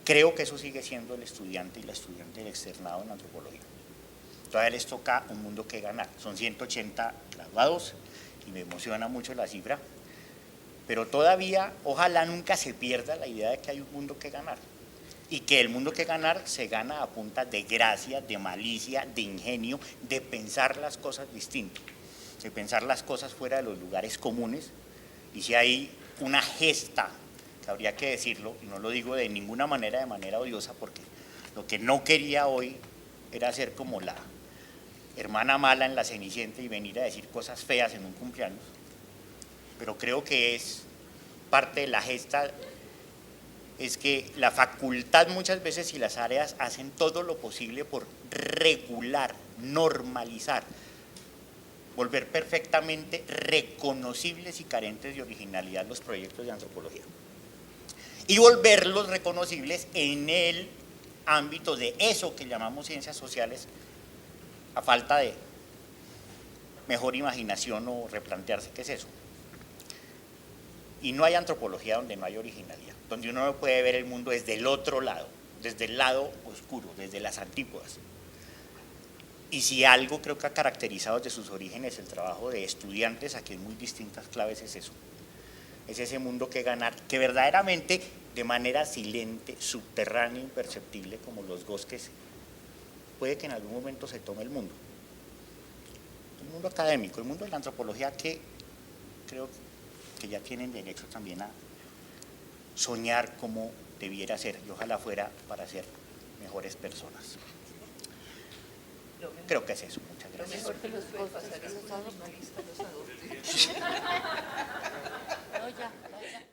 Speaker 6: creo que eso sigue siendo el estudiante y la estudiante del externado en antropología. Todavía les toca un mundo que ganar. Son 180 graduados y me emociona mucho la cifra, pero todavía ojalá nunca se pierda la idea de que hay un mundo que ganar y que el mundo que ganar se gana a punta de gracia, de malicia, de ingenio, de pensar las cosas distintas, de pensar las cosas fuera de los lugares comunes. Y si hay una gesta, que habría que decirlo, y no lo digo de ninguna manera, de manera odiosa, porque lo que no quería hoy era ser como la hermana mala en la Cenicienta y venir a decir cosas feas en un cumpleaños, pero creo que es parte de la gesta, es que la facultad muchas veces y las áreas hacen todo lo posible por regular, normalizar, volver perfectamente reconocibles y carentes de originalidad los proyectos de antropología y volverlos reconocibles en el ámbito de eso que llamamos ciencias sociales, a falta de mejor imaginación o replantearse qué es eso. Y no hay antropología donde no hay originalidad, donde uno no puede ver el mundo desde el otro lado, desde el lado oscuro, desde las antípodas. Y si algo creo que ha caracterizado desde sus orígenes el trabajo de estudiantes aquí en muy distintas claves es eso. Es ese mundo que ganar, que verdaderamente de manera silente, subterránea, imperceptible, como los bosques, puede que en algún momento se tome el mundo. El mundo académico, el mundo de la antropología, que creo que ya tienen derecho también a soñar como debiera ser, y ojalá fuera para ser mejores personas. Creo que es eso. Muchas gracias.
Speaker 5: Lo mejor que nos puede pasar es estar en una lista de los adultos.
Speaker 2: No, ya.